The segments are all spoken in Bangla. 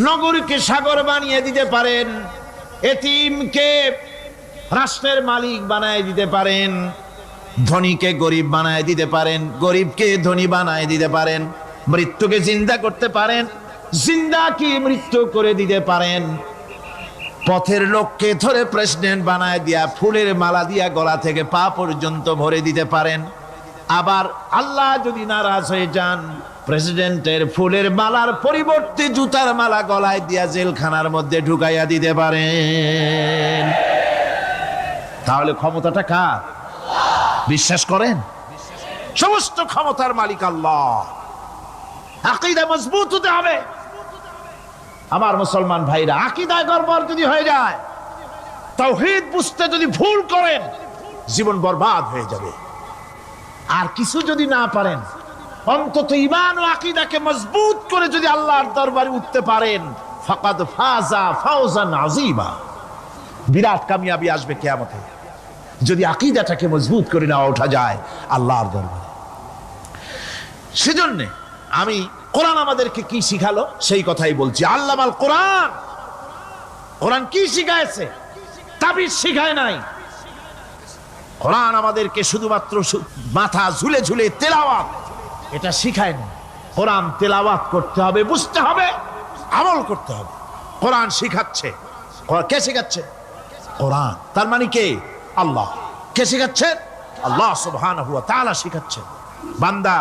নগরীকে সাগর বানিয়ে দিতে পারেন, এতিমকে রাষ্ট্রের মালিক বানায় দিতে পারেন, ধনীকে গরিব বানায় দিতে পারেন, গরিবকে ধনী বানায় দিতে পারেন, মৃত্যুকে জিন্দা করতে পারেন, জিন্দাকে মৃত্যু করে দিতে পারেন, পথের লোককে ধরে প্রেসিডেন্ট বানায় দিয়া ফুলের মালা দিয়া গলা থেকে পা পর্যন্ত ভরে দিতে পারেন। আবার আল্লাহ যদি নারাজ হয়ে যান, প্রেসিডেন্টের ফুলের মালার পরিবর্তে জুতার মালা গলায় দিয়া জেলখানার মধ্যে ঢুকাইয়া দিতে পারেন। তাহলে ক্ষমতাটা কার? বিশ্বাস করেন? সমস্ত ক্ষমতার মালিক আল্লাহ। আকীদা মজবুত হতে হবে। আমার মুসলমান ভাইরা, আকীদায় গড়বড় যদি হয়ে যায়, তাওহীদ বুঝতে যদি ভুল করেন, জীবন বরবাদ হয়ে যাবে। আর কিছু যদি না পারেন, অন্তত ঈমান ও আকীদাকে মজবুত করে যদি আল্লাহর দরবারে উঠতে পারেন, ফাকাদ ফাজা ফাওজান আযীমা, বিরাট কামিয়াবি আসবে কিয়ামতে। যদি আকীদাটাকে মজবুত করে না ওঠা যায় আল্লাহর দরবারে। সেজন্য আমি কোরআন আমাদেরকে কি শিখালো সেই কথাই বলছি। আল্লামাল কোরআন, কোরআন কি শিখায়ছে? তাবিজ শিখায় নাই। কোরআন আমাদেরকে শুধুমাত্র মাথা ঝুলে ঝুলে তেলাওয়াত এটা শিখায় না। কোরআন তেলাওয়াত করতে হবে, বুঝতে হবে, আমল করতে হবে। কোরআন শিখাচ্ছে। কে শিখাচ্ছে? কোরআন। তার মানে কে? আল্লাহ। কে শিখাচ্ছে? আল্লাহ সুবহানাহু ওয়া তাআলা শিখাচ্ছেন। বান্দা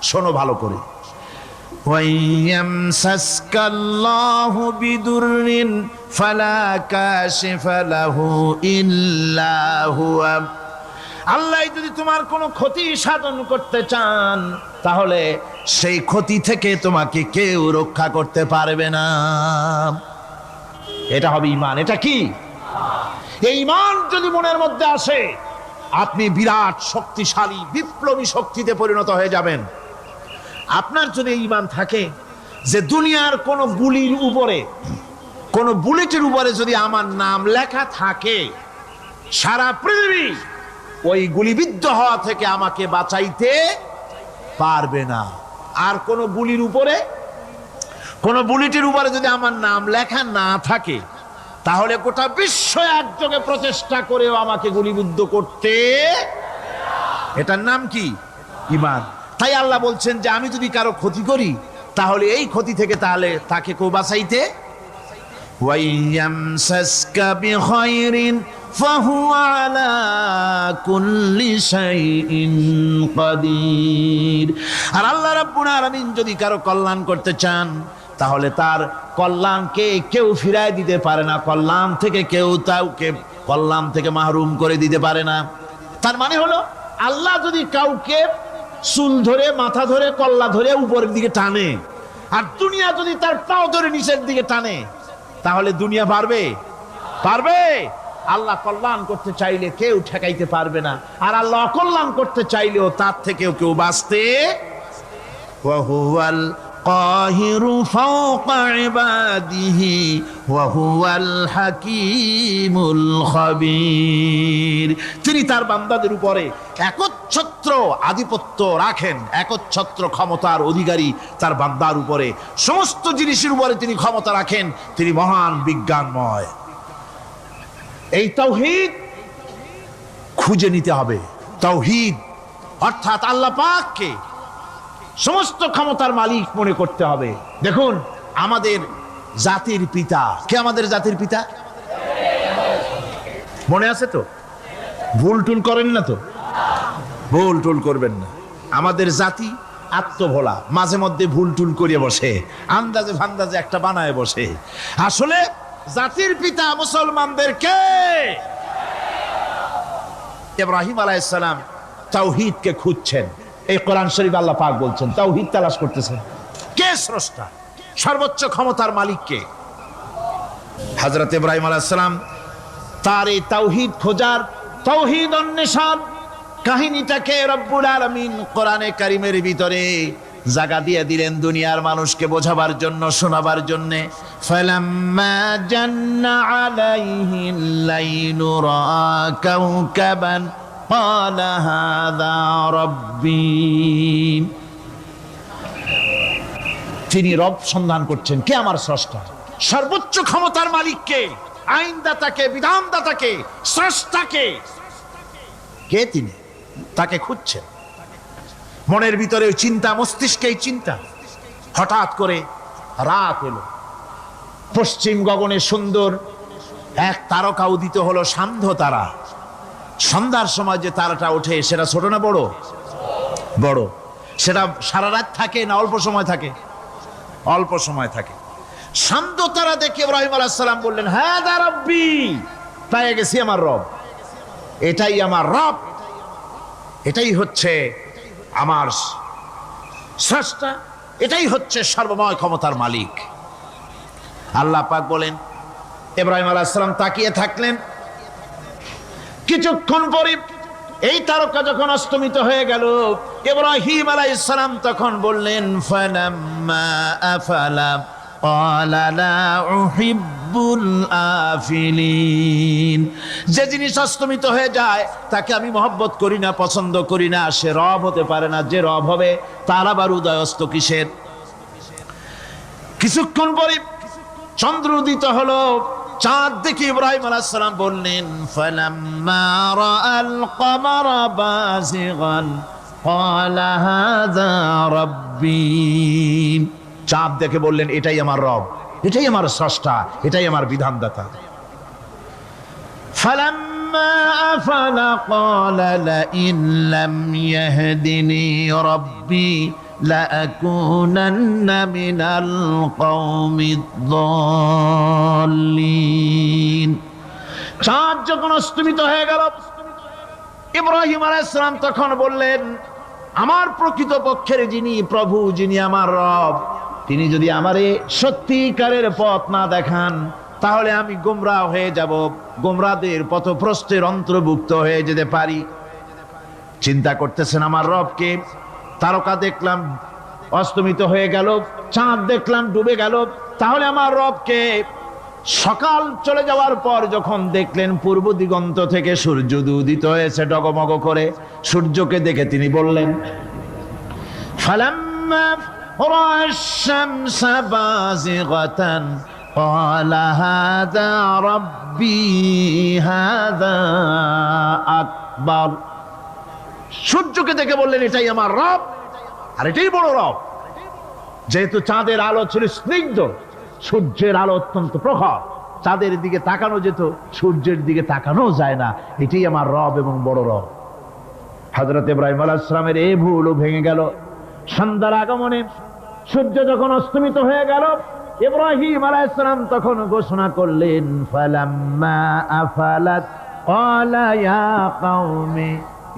শোনো ভালো করে। ওয়াইয়ামসাসকাল্লাহু বিদুররিন ফালা কাশিফা লাহু ইল্লা হুয়া। আল্লাহ যদি তোমার কোনো ক্ষতি সাধন করতে চান, তাহলে সেই ক্ষতি থেকে তোমাকে কেউ রক্ষা করতে পারবে না। এটা হবে ঈমান। এটা কি? এই ঈমান যদি মনের মধ্যে আসে, আপনি বিরাট শক্তিশালী বিপ্লবী শক্তিতে পরিণত হয়ে যাবেন। আপনার যদি ঈমান থাকে যে দুনিয়ার কোন গুলির উপরে, কোন বুলেটের উপরে যদি আমার নাম লেখা থাকে, সারা পৃথিবী ওই গুলিবিদ্ধ হওয়া থেকে আমাকে বাঁচাইতে পারবে না। আর কোন গুলির উপরে, কোন বুলেটের উপরে যদি আমার নাম লেখা না থাকে, তাহলে গোটা বিশ্ব একযোগে প্রচেষ্টা করেও আমাকে গুলিবিদ্ধ করতে, এটার নাম কি? ঈমান। তাই আল্লাহ বলছেন যে আমি যদি কারো ক্ষতি করি, তাহলে এই ক্ষতি থেকে তাহলে তাকে কেউ বাঁচাইতে। ওয়াইয়ামসাসকা বিখাইরিন ফাহুয়া আলা কুল্লি শাইইন কাদির। আর আল্লাহ রাব্বুল আলামিন যদি কারো কল্যাণ করতে চান, তাহলে তার কল্যাণকে কেউ ফিরায় দিতে পারে না। কল্যাণ থেকে কেউ কাউকে কল্যাণ থেকে মাহরুম করে দিতে পারে না। তার মানে হলো, আল্লাহ যদি কাউকে চুল ধরে, মাথা ধরে, কল্লা ধরে উপরের দিকে টানে, আর দুনিয়া যদি তার পাও ধরে নিচের দিকে টানে, তাহলে দুনিয়া পারবে? পারবে? আল্লাহ কল্যাণ করতে চাইলে কেউ ঠেকাইতে পারবে না, আর আল্লাহ অকল্যাণ করতে চাইলেও তার থেকেও কেউ বাঁচতে। ওয়া হুয়াল কাহিরু ফাওকা ইবাদিহি ওয়া হুয়াল হাকীমুল খাবীর। তিনি তার বান্দাদের উপরে একচ্ছত্র আধিপত্য রাখেন, একচ্ছত্র ক্ষমতার অধিকারী তার বান্দার উপরে। সমস্ত জিনিসের উপরে তিনি ক্ষমতা রাখেন। তিনি মহান বিজ্ঞানময়। এই তাওহীদ খুঁজে নিতে হবে। তাওহীদ অর্থাৎ আল্লাহ পাককে সমস্ত ক্ষমতার মালিক মনে করতে হবে। দেখুন, আমাদের জাতির পিতা কে? আমাদের জাতির পিতা মনে আছে তো? ভুল টুল করেন না তো? ভুল টুল করবেন না। আমাদের জাতি আত্মভোলা, মাঝে মধ্যে ভুল টুল করে বসে, আন্দাজে ফান্দাজে একটা বানায় বসে। আসলে জাতির পিতা মুসলমানদের কে? ইব্রাহিম আলাইহিস সালাম তাওহীদকে খুঁজছেন। এই কোরআন শরীফ আল্লাহ পাক বলছেন তাওহীদ তালাশ করতেছেন। কে স্রষ্টা? সর্বোচ্চ ক্ষমতার মালিক কে? হযরত ইব্রাহিম আলাইহিস সালাম তার এই তাওহীদ খোঁজার, তাওহীদ অন্বেষণ কাহিনীটাকে রব্বুল আলামিন কোরআনে কারীমের ভিতরে জায়গা দিয়ে দিলেন দুনিয়ার মানুষকে বোঝাবার জন্য, শোনাবার জন্য। ফালাম্মা জান্না আলাইহিল লাইলু রাআ কাওকাবান ক্বালা হাযা রাব্বী। তিনি রব সন্ধান করছেন, কে আমার স্রষ্টা, সর্বোচ্চ ক্ষমতার মালিক কে, আইনদাতাকে, বিধানদাতাকে, স্রষ্টাকে, কে তিনি, তাকে খুঁজছেন। মনের ভিতরে চিন্তা, মস্তিষ্কেই চিন্তা। হঠাৎ করে রাত এলো, পশ্চিম গগনে সুন্দর এক তারকা উদিত হলো, সান্ধ্য তারা। সন্ধ্যার সময় যে তারাটা ওঠে সেটা ছোট না বড়? বড়। সেটা সারা রাত থাকে না অল্প সময় থাকে? অল্প সময় থাকে। সান্ধ্য তারা দেখে ইব্রাহিম আলাইহিস সালাম বললেন, হ্যাঁ দা রব্বি, পেয়ে গেছি আমার রব, এটাই আমার রব, এটাই হচ্ছে আমার স্রষ্টা, এটাই হচ্ছে সর্বময় ক্ষমতার মালিক। আল্লাহ পাক বলেন, ইব্রাহিম আলাইহিস সালাম তাকিয়ে থাকলেন। কিছুক্ষণ পরে এই তারকা যখন অস্তমিত হয়ে গেল, ইব্রাহিম আলাইহিস সালাম তখন বললেন, ফালাম্মা আফালা ক্বালা লা উহিব্বুল আফিলিন। যে জিনিস অস্তমিত হয়ে যায় তাকে আমি মহব্বত করি না, পছন্দ করি না, সে রব হতে পারে না। যে রব হবে তার আবার উদয় অস্ত কিসের? কিছুক্ষণ পরে চন্দ্র উদিত হলো, চাঁদ দেখে ইব্রাহিম আলাইহিস সালাম বললেন, ফালাম্মা রাআল কমারা বাযিগান ক্বালা হাযা রাব্বি। চাঁদ দেখে বললেন, এটাই আমার রব, এটাই আমার স্রষ্টা, এটাই আমার বিধানদাতা। ফালাম্মা আফালা ক্বালা লাইন লাম ইয়াহদিনি রাব্বি লাআকুনান্না মিনাল কওমিদ দাল্লিন। চাঁদ যখন অস্তমিত হয়ে গেল, ইব্রাহিম আলাইহিস সালাম তখন বললেন, আমার প্রকৃত পক্ষের যিনি প্রভু, যিনি আমার রব, তিনি যদি আমারে সত্যিকারের পথ না দেখান তাহলে আমি গোমরাহ হয়ে যাব, গোমরাহদের পথভ্রষ্টের অন্তর্ভুক্ত হয়ে যেতে পারি। চিন্তা করতেছেন আমার রবকে। তারকা দেখলাম অস্তমিত হয়ে গেল, চাঁদ দেখলাম ডুবে গেল, তাহলে আমার রবকে? সকাল চলে যাওয়ার পর যখন দেখলেন পূর্ব দিগন্ত থেকে সূর্য উদিত হয়েছে ডগমগ করে, সূর্যকে দেখে তিনি বললেন, ফালাম্মা রাআশ শামসা বাযিগাতান ক্বালা হাযা রাব্বি হাযা আকবার। সূর্যকে দেখে বললেন, এটাই আমার রব, আর এটাই বড় রব। যেহেতু চাঁদের আলো ছিল স্নিগ্ধ, সূর্যের আলো অত্যন্ত প্রখর, চাঁদের দিকে তাকানো যেত, সূর্যের দিকে তাকানো যায় না। এটাই আমার রব এবং বড় রব। হযরত ইব্রাহিম আলাইহিস সালামের এই ভুলও ভেঙে গেল। সন্ধ্যার আগমনে সূর্য যখন অস্তমিত হয়ে গেল, ইব্রাহিম আলাইহিস সালাম তখন ঘোষণা করলেন, ফালাম্মা আফালাত ক্বালা ইয়া কওমি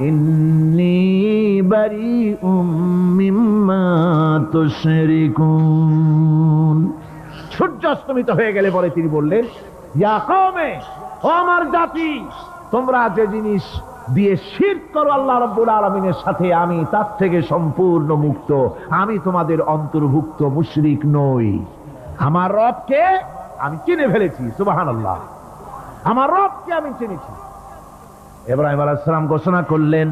ইন্নী বারিউম মিম্মা তুশরিকুন। সূর্য অস্তমিত হয়ে গেলে পরে তিনি বললেন, ইয়া কওমে, ও আমার জাতি, তোমরা যে জিনিস দিয়ে শিরক করো আল্লাহ রাব্বুল আলামিনের সাথে, আমি তার থেকে সম্পূর্ণ মুক্ত, আমি তোমাদের অন্তর্ভুক্ত, মুশরিক নই। আমার রবকে আমি চিনে ফেলেছি, সুবহানাল্লাহ, আমার রবকে আমি চিনেছি। ইব্রাহিম আলাইহিস সালাম ঘোষণা করলেন,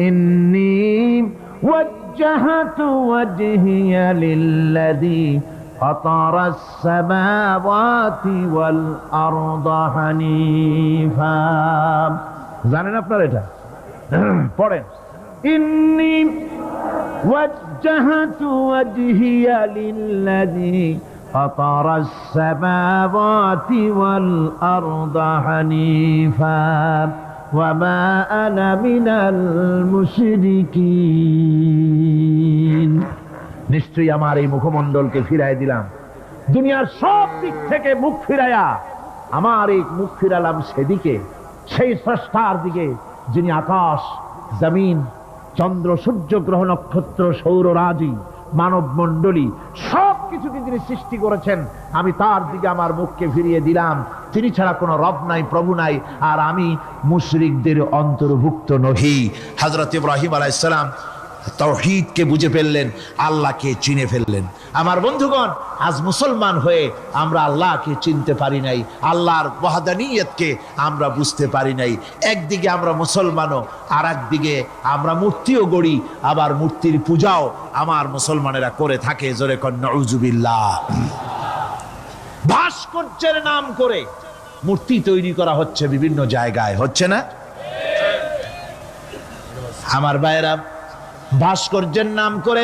ইন্নী ওয়াজ্জাহাতু ওয়াজহিয়া লিল্লাযী ফাতারাস সামাওয়াতি ওয়াল আরদা হানিফা। জানেন আপনারা এটা? পড়েন, ইন্নী ওয়াজ্জাহাতু ওয়াজহিয়া লিল্লাযী ফাতারাস সামাওয়াতি ওয়াল আরদা হানিফা ওয়ামা আনা মিনাল মুশরিকিন। নিশ্চয়ই আমার এই মুখমণ্ডলকে ফিরাই দিলাম, দুনিয়ার সব দিক থেকে মুখ ফিরাইয়া আমার এই মুখ ফিরালাম সেদিকে, সেই স্রষ্টার দিকে, যিনি আকাশ, জমিন, চন্দ্র, সূর্য, গ্রহ, নক্ষত্র, সৌররাজি, মানব মণ্ডলী সবকিছুকে যিনি সৃষ্টি করেছেন, আমি তার দিকে আমার মুখকে ফিরিয়ে দিলাম। তিনি ছাড়া কোনো রব নাই, প্রভু নাই, আর আমি মুশরিকদের অন্তর্ভুক্ত নহি। হযরত ইব্রাহিম আলাইহিস সালাম তাওহীদকে বুঝে ফেললেন, আল্লাহকে চিনে ফেললেন। আমার বন্ধুগণ, আজ মুসলমান হয়ে আমরা আল্লাহকে চিনতে পারি নাই, আল্লাহর ওয়াহদানিয়তকে আমরা বুঝতে পারি নাই। একদিকে আমরা মুসলমানও, আর একদিকে আমরা মূর্তিও গড়ি, আবার মূর্তির পূজাও আমার মুসলমানেরা করে থাকে। জোরে কর নাউজুবিল্লাহ। ভাস্কর্যের নাম করে মূর্তি তৈরি করা হচ্ছে বিভিন্ন জায়গায়, হচ্ছে না? আমার ভাইয়েরা, ভাস্কর্যের নাম করে,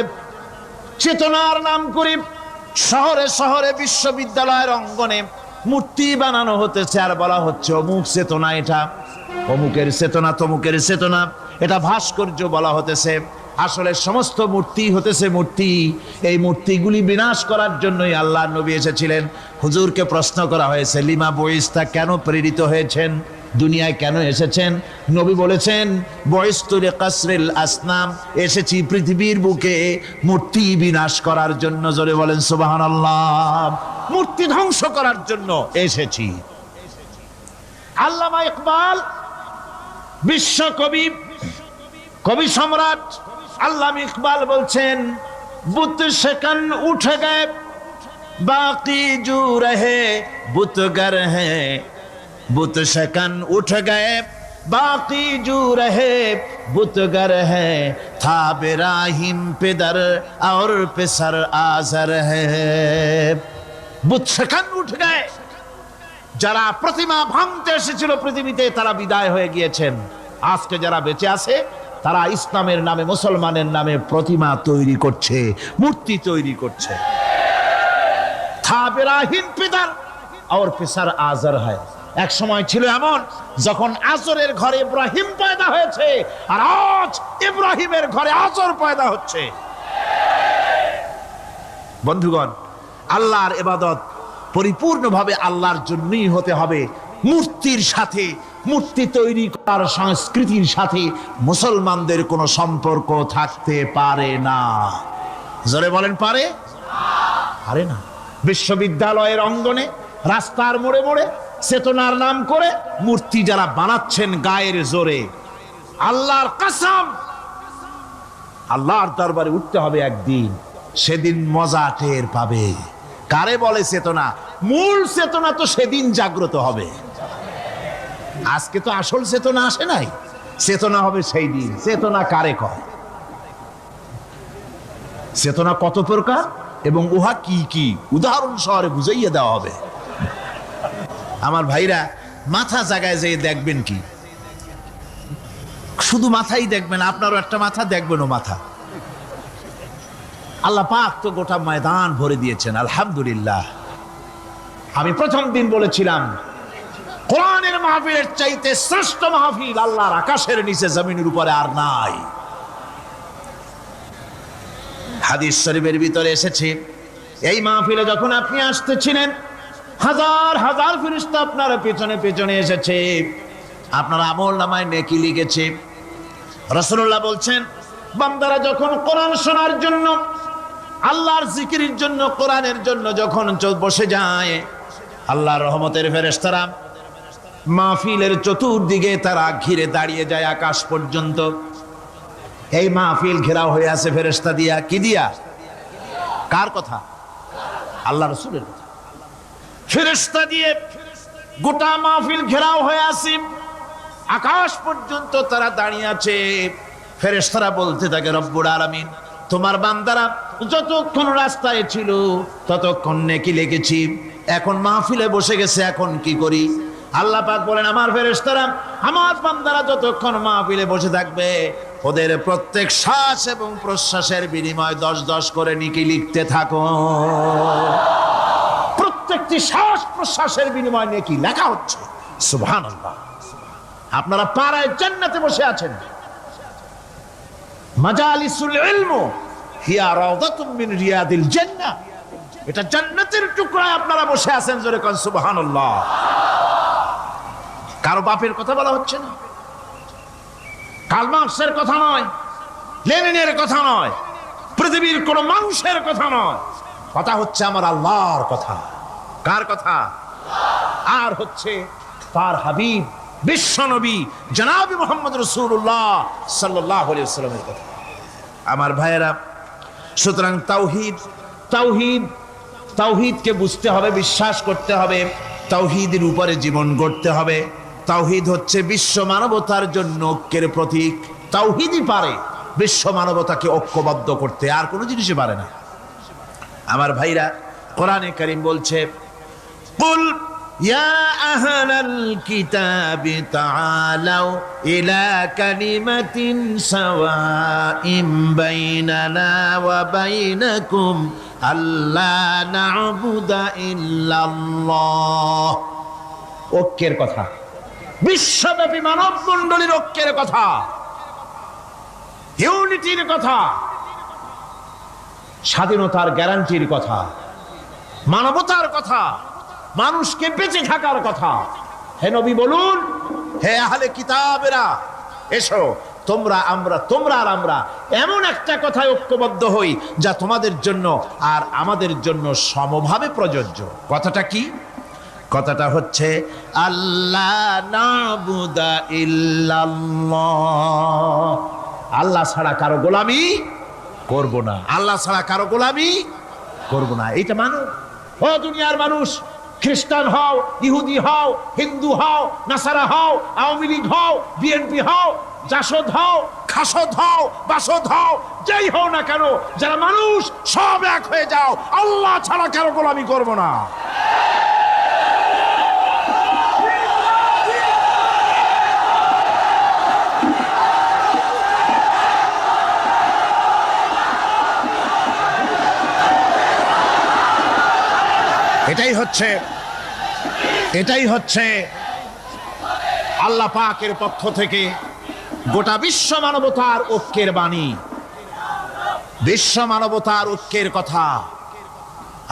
চেতনার নাম করে শহরে শহরে বিশ্ববিদ্যালয়ের অঙ্গনে মূর্তি বানানো হতেছে, আর বলা হচ্ছে অমুক চেতনা, এটা অমুকের চেতনা, তমুকের চেতনা, এটা ভাস্কর্য বলা হতেছে। আসলে সমস্ত মূর্তি হতেছে মূর্তি। এই মূর্তিগুলি বিনাশ করার জন্যই আল্লাহর নবী এসেছিলেন। হুজুরকে প্রশ্ন করা হয়েছে, লিমা বইস্তা, কেন প্রেরিত হয়েছেন, দুনিয়ায় কেন এসেছেন? নবী বলেছেন, বয়স্তুরে কাসরিল আসনাম, এসেছি পৃথিবীর বুকে মূর্তি বিনাশ করার জন্য। জোরে বলেন সুবহানাল্লাহ। মূর্তি ধ্বংস করার জন্য এসেছি। আল্লামা ইকবাল, বিশ্বকবি, কবি সম্রাট আল্লামা ইকবাল বলছেন, বুত সেকন উঠে গয়ে বাকি জু রহে বুতগর হ্যাঁ, बुत शकन उठ गए बाकी जू रहे बुतगर है, था बिराहिम पिदर और पिसर आजर है। बुत शकन उठ गए, যারা প্রতিমা ভাঙতে এসেছিল পৃথিবীতে তারা বিদায় হয়ে গিয়েছেন। আজকে যারা বেঁচে আছে তারা ইসলামের নামে, মুসলমানের নামে প্রতিমা তৈরি করছে, মূর্তি তৈরি করছে। था बिराहिम पिदर और पिसर आजर है। এক সময় ছিল এমন যখন আজরের ঘরে ইব্রাহিম পয়দা হয়েছে, আর আজ ইব্রাহিমের ঘরে আজর পয়দা হচ্ছে। বন্ধুগণ, আল্লাহর ইবাদত পরিপূর্ণভাবে আল্লাহর জন্যই হতে হবে। মূর্তির সাথে, মূর্তি তৈরি করার সংস্কৃতির সাথে মুসলমানদের কোনো সম্পর্ক থাকতে পারে না। জোরে বলেন, পারে? পারে না। বিশ্ববিদ্যালয়ের অঙ্গনে, রাস্তার মোড়ে মোড়ে চেতনার নাম করে মূর্তি যারা বানাচ্ছেন গায়ের জোরে, আল্লাহর কসম, আল্লাহর দরবারে উঠতে হবে একদিন, সেদিন মজা টের পাবে। কারে বলে চেতনা? মূল চেতনা তো সেদিন জাগ্রত হবে। আজকে তো আসল চেতনা আসে নাই, চেতনা হবে সেই দিন। চেতনা কারে কয়? চেতনা কত প্রকার এবং উহা কি কি উদাহরণ সহরে বুঝাইয়ে দেওয়া হবে। আমার ভাইরা, মাথা জায়গায় যেয়ে দেখবেন কি, শুধু মাথাই দেখবেন, আপনারও একটা মাথা, দেখবেনও মাথা। আল্লাহ পাক তো গোটা ময়দান ভরে দিয়েছেন, আলহামদুলিল্লাহ। আমি প্রথম দিন বলেছিলাম, কোরআনের মাহফিলের চাইতে শ্রেষ্ঠ মাহফিল আল্লাহর আকাশের নিচে জমিনের উপরে আর নাই। হাদিস শরীফের ভিতরে এসেছে, এই মাহফিলে যখন আপনি আসতেছিলেন, হাজার হাজার ফেরেশতা আপনার পেছনে পেছনে এসেছে, আপনার আমল নামায় নেকি লিখেছে। রাসূলুল্লাহ বলছেন, বান্দারা যখন কোরআন শোনার জন্য, আল্লাহর জিকিরের জন্য, কোরআনের জন্য যখন বসে যায়, আল্লাহর রহমতের ফেরেশতারা মাহফিলের চতুর্দিকে তারা ঘিরে দাঁড়িয়ে যায় আকাশ পর্যন্ত। এই মাহফিল ঘেরাও হয়ে আছে ফেরেশতা দিয়া। কি দিয়া? কার কথা? আল্লাহ রাসূলের কথা। ফেরেশতা দিয়ে গোটা মাহফিল ঘেরাও হয়ে আছে, আকাশ পর্যন্ত তারা দাঁড়িয়ে আছে। ফেরেশতারা বলতে থাকে, রব্বুল আলামিন, তোমার বান্দারা যতক্ষণ রাস্তায় ছিল ততক্ষণ নেকি লিখেছি, এখন মাহফিলে বসে গেছে, এখন কি করি? আল্লাহ পাক বলেন, আমার ফেরেশতারা, আমার বান্দারা যতক্ষণ মাহফিলে বসে থাকবে, ওদের প্রত্যেক শ্বাস এবং প্রশ্বাসের বিনিময় 10-10 করে নেকি লিখতে থাকো। প্রত্যেকটি শ্বাস প্রশ্বাসের বিনিময় নেকি লেখা হচ্ছে। সুবহানাল্লাহ। আপনারা পাড়ায় জান্নাতে বসে আছেন। মাজালিসুল ইলম হিয়া রাওদাতুম মিন রিয়াদিল জান্নাহ, এটা জান্নাতের টুকরায় আপনারা বসে আছেন। জোরে কোন সুবহানাল্লাহ। কারো বাপের কথা বলা হচ্ছে না, কার্ল মার্কসের কথা নয়, লেনিনের কথা নয়, পৃথিবীর কোন মানুষের কথা নয়, কথা হচ্ছে আমার আল্লাহর কথা। কার কথা? আর হচ্ছে তার হাবিব বিশ্ব নবী জনাব মুহাম্মদ রাসূলুল্লাহ সাল্লাল্লাহু আলাইহি ওয়াসাল্লামের কথা। আমার ভাইয়েরা, সুতরাং তাওহীদকে বুঝতে হবে, বিশ্বাস করতে হবে, তাওহীদের উপরে জীবন গড়তে হবে। তাওহীদ হচ্ছে বিশ্ব মানবতার জন্য ঐক্যের প্রতীক। তাওহীদই পারে বিশ্ব মানবতাকে ঐক্যবদ্ধ করতে, আর কোনো জিনিসই পারে না। আমার ভাইরা, কোরআনে কারীম বলছে, কুল ইয়া আহলাল কিতাবি তাআলাউ ইলা কালিমাতিন সাওয়াইন বাইনানা ওয়া বাইনাকুম আল্লা না'বুদা ইল্লাল্লাহ। ঐক্যের কথা, বিশ্বব্যাপী মানব মণ্ডলীর ঐক্যের কথা, ইউনিটির কথা, স্বাধীনতার গ্যারান্টির কথা, মানবতার কথা, মানুষকে বেঁচে থাকার কথা। হে নবী বলুন, হে আহলে কিতাবেরা, এসো তোমরা আর আমরা এমন একটা কথায় ঐক্যবদ্ধ হই যা তোমাদের জন্য আর আমাদের জন্য সমভাবে প্রযোজ্য। কথাটা কি? কথাটা হচ্ছে আল্লাহ না'বুদা ইল্লাল্লাহ। আল্লাহ ছাড়া কারো গোলামি করব না, আল্লাহ ছাড়া কারো গোলামি করব না। এটা মানো। ও দুনিয়ার মানুষ, খ্রিস্টান হও, ইহুদি হও, হিন্দু হও, নাসারা হও, আওয়ামী লীগ হও, বিএনপি হও, জাসদ হও, খাসদ হও, বাসদ হও, যেই হও না কেন, যারা মানুষ সব এক হয়ে যাও, আল্লাহ ছাড়া কারো গোলামি করব না। এটাই হচ্ছে আল্লাহ পাকের পক্ষ থেকে গোটা বিশ্ব মানবতার ঐক্যের বাণী, বিশ্ব মানবতার ঐক্যের কথা।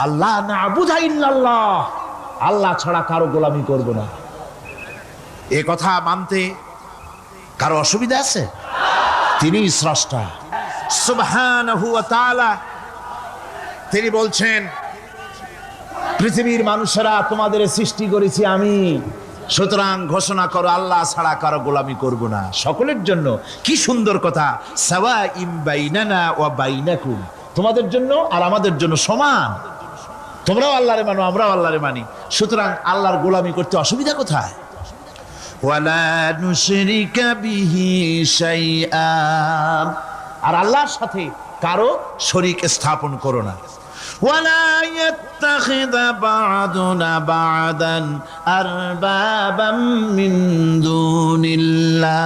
আল্লাহ না'বুদা ইল্লাল্লাহ, আল্লাহ ছাড়া কারো গোলামি করব না। এ কথা মানতে কারো অসুবিধা আছে? তিনি স্রষ্টা সুবহানাহু ওয়া তাআলা। তিনি বলছেন, পৃথিবীর মানুষেরা তোমাদের সৃষ্টি করেছি আমি, সুতরাং ঘোষণা করো আল্লাহ ছাড়া কারো গোলামি করব না। সকলের জন্য কি সুন্দর কথা, সাওয়াইন বাইনানা ওয়া বাইনাকুম, তোমাদের জন্য আর আমাদের জন্য সমান। তোমরাও আল্লাহরে মানো, আমরাও আল্লাহরে মানি, সুতরাং আল্লাহর গোলামি করতে অসুবিধা কোথায়? ওয়ালা নুশরিকা বিহি শাইআ, আর আল্লাহর সাথে কারো শরীক স্থাপন করো না। ওয়ালা ইয়াত্তাখিযা বা'দুনা বা'দান আরবাবাম মিন দুনিল্লাহ,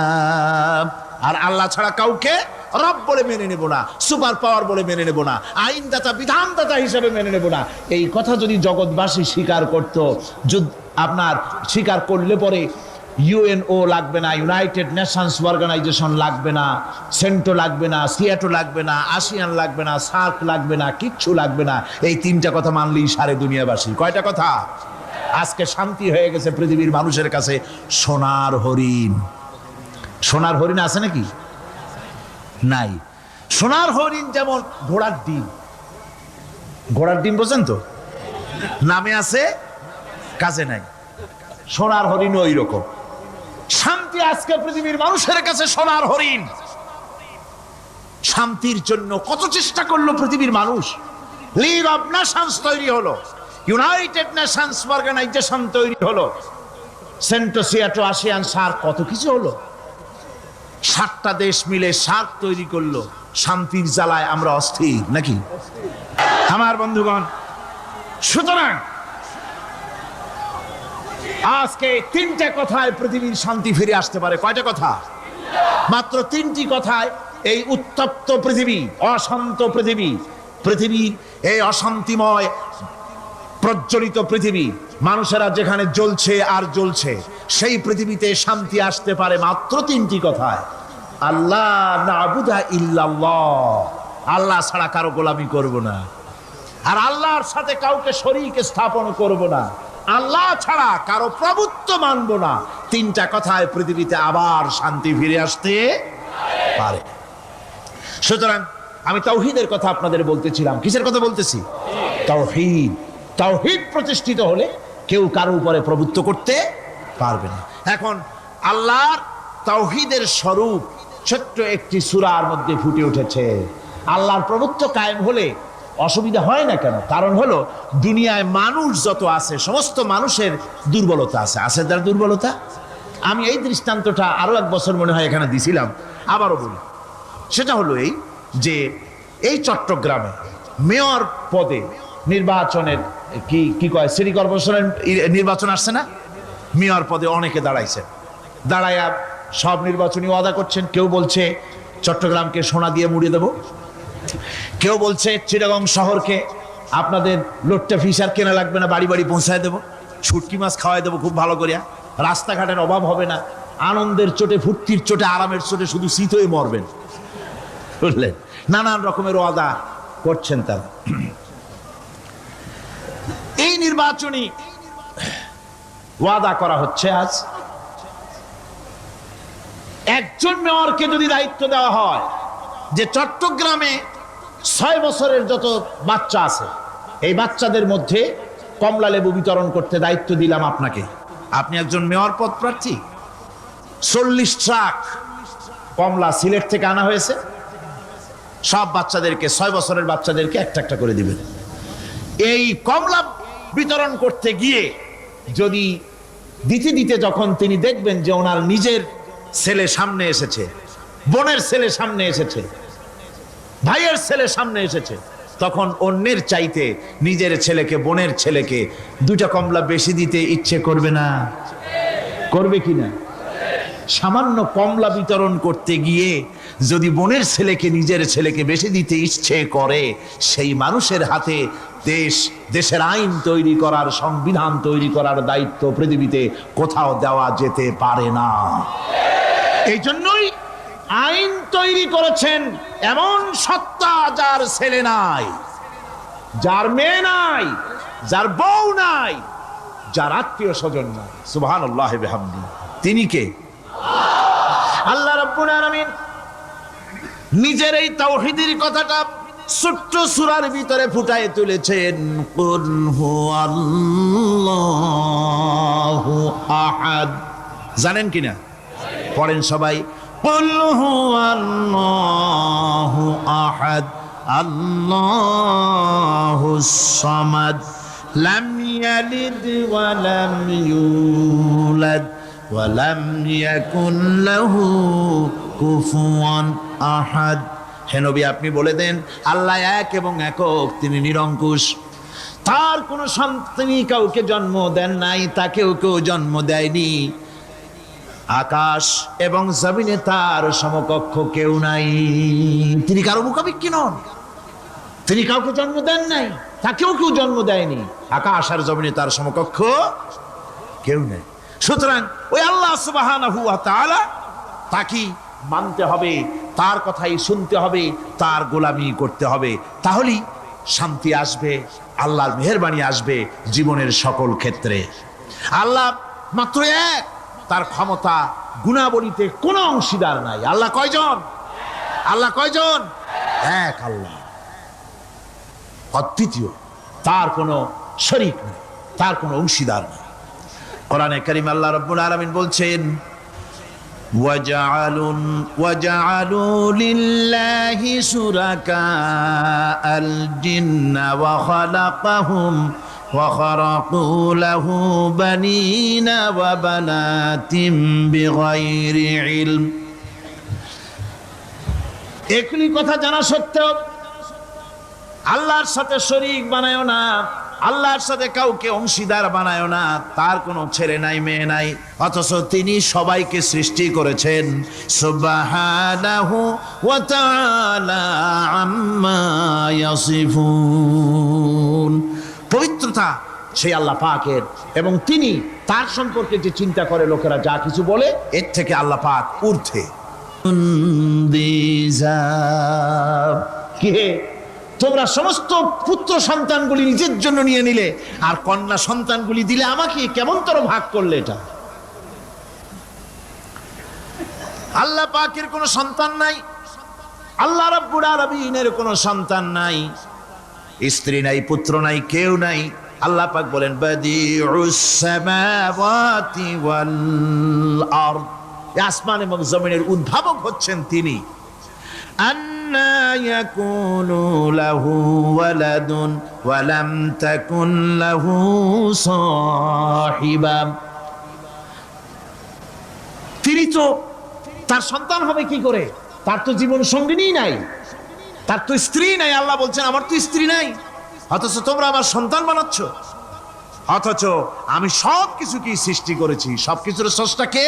আর আল্লাহ ছাড়া কাউকে রব বলে মেনে নেব না, সুপার পাওয়ার বলে মেনে নেব না, আইনদাতা বিধানদাতা হিসেবে মেনে নেব না। এই কথা যদি জগৎবাসী স্বীকার করত, আপনার স্বীকার করলে পরে ইউএনও লাগবে না, ইউনাইটেড নেশনস অর্গানাইজেশন লাগবে না, সেন্টো লাগবে না, সিয়াটো লাগবে না, আসিয়ান লাগবে না, সার্ক লাগবে না, কিচ্ছু লাগবে না। এই তিনটা কথা মানলেই সারে দুনিয়াবাসী। কয়টা কথা? আজকে শান্তি হয়ে গেছে পৃথিবীর মানুষের কাছে। সোনার হরিণ, সোনার হরিণ আছে নাকি? নাই। সোনার হরিণ যেমন ঘোড়ার ডিম, ঘোড়ার ডিম বোঝেন তো, নামে আছে কাজে নাই। সোনার হরিণ ওই রকম। শান্তি আজকে পৃথিবীর মানুষের কাছে সোনার হরিণ। শান্তির জন্য কত চেষ্টা করলো পৃথিবীর মানুষ। লিগ অব নেশনস তৈরি হলো, ইউনাইটেড নেশনস অর্গানাইজেশন তৈরি হলো, সেন্টো, সিয়াটো, আসিয়ান, সার্ক, কত কিছু হলো। 7টা দেশ মিলে সার্ক তৈরি করলো। শান্তির জ্বালায় আমরা অস্থির নাকি আমার বন্ধুগণ? সুতরাং আজকে 3টে কথায় পৃথিবীর শান্তি ফিরে আসতে পারে। কয়টা কথা? মাত্র 3টি কথায় এই উত্তপ্ত পৃথিবী, অশান্ত পৃথিবীর এই অশান্তিময় প্রজ্বলিত পৃথিবী, মানুষেরা যেখানে জ্বলছে আর জ্বলছে, সেই পৃথিবীতে শান্তি আসতে পারে মাত্র 3টি কথায়। আল্লাহ না'বুদা ইল্লাল্লাহ, আল্লাহ ছাড়া কারো গোলামি করব না, আর আল্লাহর সাথে কাউকে শরীক স্থাপন করব না, আল্লাহ ছাড়া কারো প্রভুত্ব মানব না। 3টা কথায় পৃথিবীতে আবার শান্তি ফিরে আসতে পারে। সুতরাং আমি তাওহীদের কথা আপনাদের বলতেছিলাম। কিসের কথা বলতেছি? তাওহীদ। তাওহীদ প্রতিষ্ঠিত হলে কেউ কারো উপরে প্রভুত্ব করতে পারবে না। এখন আল্লাহর তাওহীদের স্বরূপ ছোট্ট একটি সূরার মধ্যে ফুটে উঠেছে। আল্লাহর প্রভুত্ব কায়েম হলে অসুবিধা হয় না কেন? কারণ হলো দুনিয়ায় মানুষ যত আছে সমস্ত মানুষের দুর্বলতা আছে। আছে তার দুর্বলতা। আমি এই দৃষ্টান্তটা আরো এক বছর মনে হয় এখানে দিছিলাম, আবারও বলি। সেটা হলো এই যে এই চট্টগ্রামে মেয়র পদে নির্বাচনের কি কয় সিটি কর্পোরেশনের নির্বাচন আসছে না, মেয়র পদে অনেকে দাঁড়াইছে। দাঁড়ায়া সব নির্বাচনী ওয়াদা করছেন। কেউ বলছে চট্টগ্রামকে সোনা দিয়ে মুড়িয়ে দেব, কেউ বলছে চিটাগং শহরকে আপনাদের লোট্টা ফিশার কেনা লাগবে না, বাড়ি বাড়ি পৌঁছায় দেবো, শুটকি মাছ খাওয়াই দেবো খুব ভালো করিয়া, রাস্তাঘাটের অভাব হবে না, আনন্দের চোটে ফুর্তির চোটে আরামের চোটে শুধু শীত হয়ে মরবেন। বুঝলেন, নানান রকমের ওয়াদা করছেন তারা। এই নির্বাচনী ওয়াদা করা হচ্ছে। আজ একজন মেয়রকে যদি দায়িত্ব দেওয়া হয় যে চট্টগ্রামে 6 বছরের যত বাচ্চা আছে এই বাচ্চাদের মধ্যে কমলা লেবু বিতরণ করতে দায়িত্ব দিলাম আপনাকে, আপনি একজন মেয়র পদ প্রার্থী, 40 ট্রাক কমলা সিলেট থেকে আনা হয়েছে, সব বাচ্চাদেরকে 6 বছরের বাচ্চাদেরকে একটা একটা করে দিবেন। এই কমলা বিতরণ করতে গিয়ে যদি দিতে দিতে যখন তিনি দেখবেন যে ওনার নিজের ছেলে সামনে এসেছে, বোনের ছেলে সামনে এসেছে, ভাইয়ের ছেলে সামনে এসেছে, তখন অন্যের চাইতে নিজের ছেলেকে, বোনের ছেলেকে 2টা কমলা বেশি দিতে ইচ্ছে করবে না? করবে কিনা? সামান্য কমলা বিতরণ করতে গিয়ে যদি বোনের ছেলেকে নিজের ছেলেকে বেশি দিতে ইচ্ছে করে, সেই মানুষের হাতে দেশের আইন তৈরি করার, সংবিধান তৈরি করার দায়িত্ব পৃথিবীতে কোথাও দেওয়া যেতে পারে না। এই জন্যই আইন তৈরি করেছেন এমন সত্তা যার ছেলে নাই, যার মেয়ে নাই, যার বউ নাই, যার আত্মীয় স্বজন নাই। সুবহানাল্লাহ বিহামদি। তিনি কে? আল্লাহ রাব্বুল আলামিন নিজের এই তাওহীদের কথাটা ছোট্ট সূরার ভিতরে ফুটায় তুলেছেন। কুল হুয়াল্লাহু আহাদ। জানেন কিনা? পড়েন সবাই। কুল হুয়াল্লাহু আহাদ আল্লাহুস সামাদ লাম ইয়ালিদ ওয়া লাম ইউলাদ ওয়া লাম ইয়াকুন লাহু কুফুয়ান আহাদ। হে নবী, আপনি বলে দেন আল্লাহ এক এবং একক, তিনি নিরঙ্কুশ, তার কোনো সন্তানই কাউকে জন্ম দেন নাই, তাকেও কেউ জন্ম দেয়নি। আকাশ এবং জমিনে তার সমকক্ষ কেউ নাই। তিনি কারো মুখাপেক্ষী নন, তিনি কাউকে জন্ম দেন নাই, তাকেও কেউ জন্ম দেয়নি। আকাশ আর জমিনে তার সমকক্ষ কেউ নেই। সুতরাং ওই আল্লাহ সুবহানাহু ওয়া তাআলা, তাকে মানতে হবে, তার কথাই শুনতে হবে, তার গোলামি করতে হবে। তাহলেই শান্তি আসবে, আল্লাহর মেহেরবানি আসবে জীবনের সকল ক্ষেত্রে। আল্লাহ মাত্র এক, তার ক্ষমতা গুণাবলীতে কোনো অংশীদার নাই। আল্লাহ কয়জন? আল্লাহ কয়জন? এক আল্লাহ, অদ্বিতীয়, তার কোনো শরীক নেই, তার কোনো অংশীদার নেই। কোরআনে কারীম আল্লাহ রাব্বুল আলামিন বলছেন, وَجَعَلُوا لِلَّهِ شُرَكَاءَ الْجِنَّ وَخَلَقَهُمْ وَخَرَقُوا لَهُ بَنِينَ وَبَنَاتٍ بِغَيْرِ عِلْمٍ। একই কথা জানা সত্ত্বেও আল্লাহর সাথে শরীক বানায়ো না, আল্লাহর সাথে কাউকে অংশীদার বানায়ো না। তার কোনো ছেলে নাই, মেয়ে নাই, অথচ তিনি সবাইকে সৃষ্টি করেছেন। সুবহানাহু ওয়া তাআলা আম্মা ইয়াসিফুন। পবিত্রতা সেই আল্লাহ পাকের, এবং তিনি তার সম্পর্কে যে চিন্তা করে লোকেরা যা কিছু বলে, এর থেকে আল্লাহ পাক ঊর্ধ্বে। কে? তোমরা সমস্ত পুত্র সন্তানগুলি নিজের জন্য নিয়ে নিলে, আর কন্যা সন্তানগুলি দিলে আমাকে, কেমন তোর ভাগ করলে? এটা আল্লাহ পাকের কোনো সন্তান নাই, আল্লাহ রাব্বুল আলামিনের কোনো সন্তান নাই, স্ত্রী নাই, পুত্র নাই, কেউ নাই। আল্লাহ পাক বলেন, বাদিউস সামাওয়াতি ওয়াল আরদ, আসমান এবং জমিনের উদ্ভাবক হচ্ছেন তিনি। আন্না ইয়াকুনু লাহু ওয়ালাদুন ওয়া লাম তাকুন লাহু সাহিবা, তিনি তো তার সন্তান হবে কি করে? তার তো জীবন সঙ্গিনী নাই, তার তো স্ত্রী নাই। আল্লাহ বলছেন আমার তো স্ত্রী নাই, অথচ তোমরা আমার সন্তান বানাচ্ছ। অথচ আমি সবকিছুকে সৃষ্টি করেছি। সবকিছুর স্রষ্টা কে?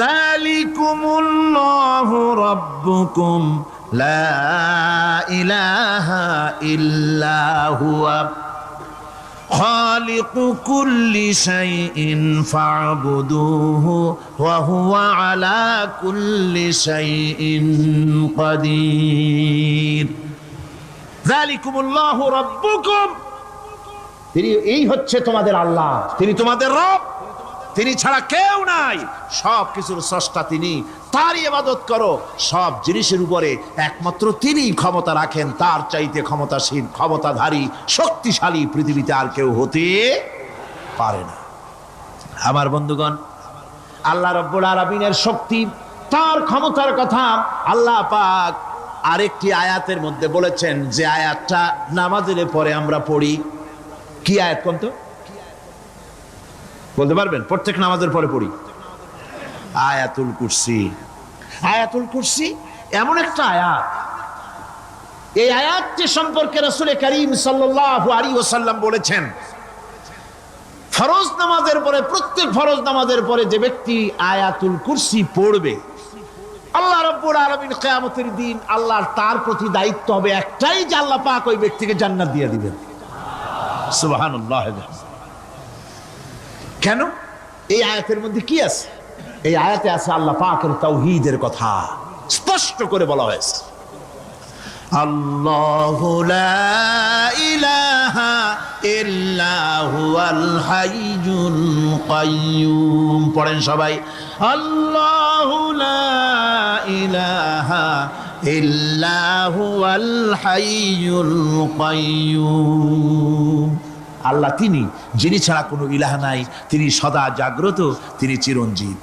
যালিকুমুল্লাহু রাব্বুকুম লা ইলাহা ইল্লা হুয়া খালিকু কুল্লি শাইইন ফা'বুদুহু ওয়া হুয়া আলা কুল্লি শাইইন কাদির। যালিকুমুল্লাহু রাব্বুকুম, তিনি এই হচ্ছে তোমাদের আল্লাহ, তিনি তোমাদের রব, তিনি ছাড়া কেউ নাই। সব কিছুর স্রষ্টা তিনি, তারই ইবাদত করো। সব জিনিসের উপরে একমাত্র তিনি ক্ষমতা রাখেন, তার চাইতে ক্ষমতাশীল, ক্ষমতাধারী, শক্তিশালী পৃথিবীতে আর কেউ হতে পারে না। আমার বন্ধুগণ, আল্লাহ রাব্বুল আলামিনের শক্তি, তার ক্ষমতার কথা আল্লাহ পাক আরেকটি আয়াতের মধ্যে বলেছেন, যে আয়াতটা নামাজের পরে আমরা পড়ি। কি আয়াত কোন তো? বলতে পারবেন? প্রত্যেক নামাজের পরে পড়ি আয়াতুল কুরসি। আয়াতুল কুরসি এমন একটা আয়াত, এই আয়াতটি সম্পর্কে রাসূল করিম সাল্লাল্লাহু আলাইহি ওয়াসাল্লাম বলেছেন, ফরজ নামাজের পরে, প্রত্যেক ফরজ নামাজের পরে যে ব্যক্তি আয়াতুল কুরসি পড়বে, আল্লাহ রাব্বুল আলামিন কিয়ামতের দিন আল্লাহর তার প্রতি দায়িত্ব হবে একটাই, যে আল্লাহ পাক ওই ব্যক্তিকে জান্নাত দিয়ে দিবেন। সুবহানাল্লাহ। কেন? এই আয়াতের মধ্যে কি আছে? এই আয়াতে আছে আল্লাহ পাকের তাওহীদের কথা স্পষ্ট করে বলা হয়েছে। আল্লাহু লা ইলাহা ইল্লা হুয়াল হাইয়ুল কাইয়্যুম। পড়েন সবাই, আল্লাহু লা ইলাহা ইল্লা হুয়াল হাইয়ুল কাইয়্যুম। আল্লাহ তিনি, যিনি ছাড়া কোনো ইলাহ নাই, তিনি সদা জাগ্রত, তিনি চিরঞ্জীব।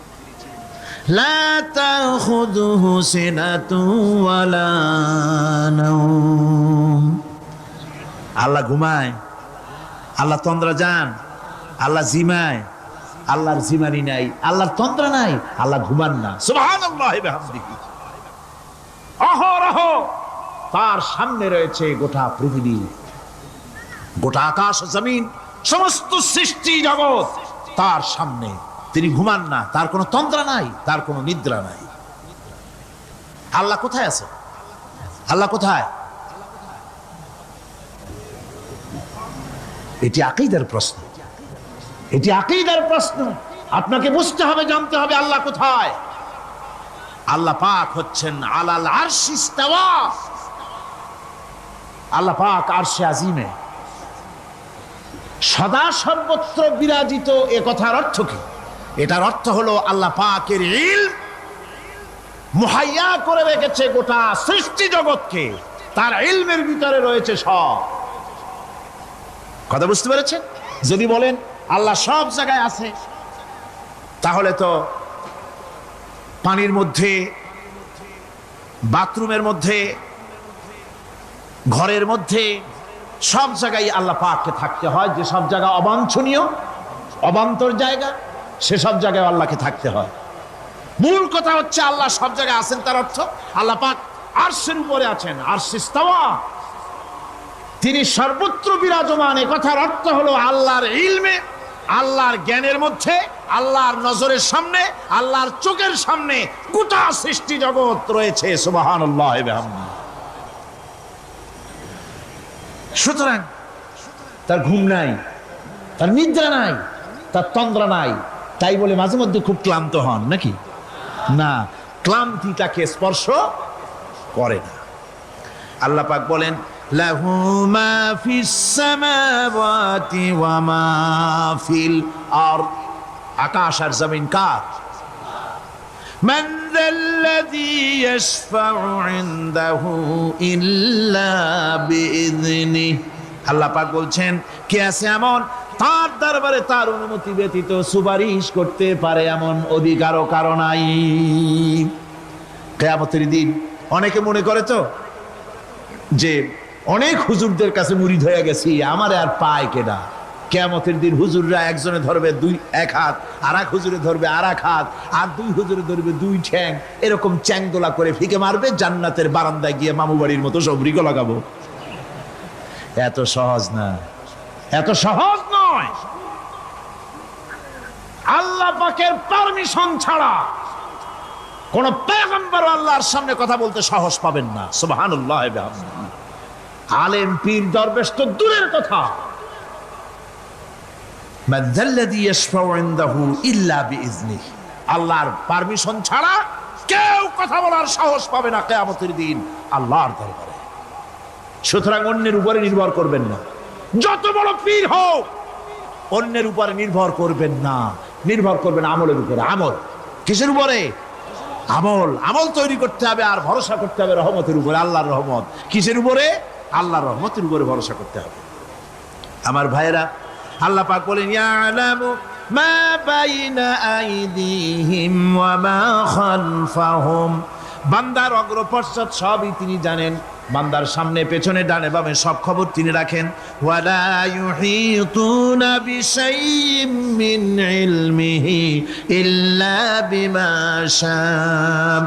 লা তাখুযুহু সিনাতুন ওয়ালা নাওম। আল্লাহ ঘুমায়, আল্লাহ তন্দ্রা যান, আল্লাহ জিমায়, আল্লাহর জিমানি নাই, আল্লাহর তন্দ্রা নাই, আল্লাহ ঘুমান না। সুবহানাল্লাহি ওয়া বিহামদিহি। অহরহ তার সামনে রয়েছে গোটা পৃথিবী, গোটা আকাশ জমিন, সমস্ত সৃষ্টি জগৎ তার সামনে। তিনি ঘুমান না, তার কোনো তন্দ্রা নাই, তার কোনো নিদ্রা নাই। আল্লাহ কোথায় আছে? আল্লাহ কোথায়? এটি আকীদার প্রশ্ন, এটি আকীদার প্রশ্ন। আপনাকে বুঝতে হবে, জানতে হবে আল্লাহ কোথায়। আল্লাহ পাক হচ্ছেন আলাল আরশি ইস্তাওয়া। আল্লাহ পাক আরশে আজিমে সদা সর্বত্র বিরাজিত। এ কথার অর্থ কি? এটার অর্থ হলো আল্লাহ পাকের ইলম মুহাইয়া করে রেখেছে গোটা সৃষ্টি জগৎকে, তার ইলমের ভিতরে রয়েছে সব। কথা বুঝতে পেরেছেন? যদি বলেন আল্লাহ সব জায়গায় আছে, তাহলে তো পানির মধ্যে, বাথরুমের মধ্যে, ঘরের মধ্যে, সব জায়গায় আল্লাহ পাককে থাকতে হয়। যে সব জায়গা অবাঞ্ছনীয়, অবান্তর জায়গা, সেসব জায়গায় আল্লাহকে থাকতে হয়। মূল কথা হচ্ছে আল্লাহ সব জায়গায় আছেন, তার অর্থ আল্লাহ পাক আরশের উপরে আছেন, আরশ ইস্তাওয়া, তিনি সর্বত্র বিরাজমান। এ কথার অর্থ হলো আল্লাহর ইলমে, আল্লাহর জ্ঞানের মধ্যে, আল্লাহর নজরের সামনে, আল্লাহর চোখের সামনে গোটা সৃষ্টি জগৎ রয়েছে। সুবহানাল্লাহ ওয়া বিহামদিহি। সুতরাং তার ঘুম নাই, তার নিদ্রা নাই, তার তন্দ্রা নাই। তাই বলে মাঝে মধ্যে খুব ক্লান্ত হন নাকি? না, ক্লান্তি তাকে স্পর্শ করে না। আল্লাহ পাক বলেন, লাহু মা ফিস সামাওয়াতি ওয়া মা ফিল আরদ। আকাশ আর জমিন কার? মান যাল্লাযী ইয়াশফাউ ইনদাহু ইল্লা বিইযনিহি। আল্লাহ পাক বলছেন, কে আছে এমন তার দরবারে তার অনুমতি ব্যতীত সুপারিশ করতে পারে এমন অধিকারও কারো নাই। কিয়ামতের দিন অনেকে মনে করে তো যে অনেক হুজুরদের কাছে মুরিদ হয়ে গেছি, আমারে আর পায় কেডা। কিয়ামতের দিন হুজুররা একজনে ধরবে এক হাত, আর এক হুজুরে ধরবে আর এক হাত, আর দুই হুজুরে ধরবে দুই ঠ্যাং, এরকম চ্যাংদোলা করে ফিকে মারবে, জান্নাতের বারান্দায় গিয়ে মামু বাড়ির মতো সব রিগো লাগাবো। এত সহজ না, এত সহজ নয়। আল্লাহ পাকের পারমিশন ছাড়া কোন পয়গম্বর আল্লাহর সামনে কথা বলতে সাহস পাবেন না। সুবহানাল্লাহ। আলেম পীর দরবেশ তো দূরের কথা, মাযাল্লাযী ইয়াশফাউ ইনদাহু ইল্লা বিইজনিহি, আল্লাহর পারমিশন ছাড়া কেউ কথা বলার সাহস পাবে না কিয়ামতের দিন আল্লাহর দরবারে। সুতরাং অন্যের উপরে নির্ভর করবেন না, যত বড় পীর হোক অন্যের উপরে নির্ভর করবেন না, নির্ভর করবেন আমলের উপরে। আমল কিসের উপরে? আমল। আমল তৈরি করতে হবে আর ভরসা করতে হবে রহমতের উপরে, আল্লাহর রহমত। কিসের উপরে? আল্লাহর রহমতের উপরে ভরসা করতে হবে। আমার ভাইরা, আল্লাহ পাক বলেন ইয়ালামু মা বাইনা আইদিহিম ওয়া মা খালফাহুম, বান্দার অগ্রপশ্চাৎ সবই তিনি জানেন। বান্দার সামনে পেছনে ডানে বামে সব খবর তিনি রাখেন। ওয়ালা ইউহিতুনা বিশাইইম মিন ইলমিহি ইল্লা বিমা শাআ,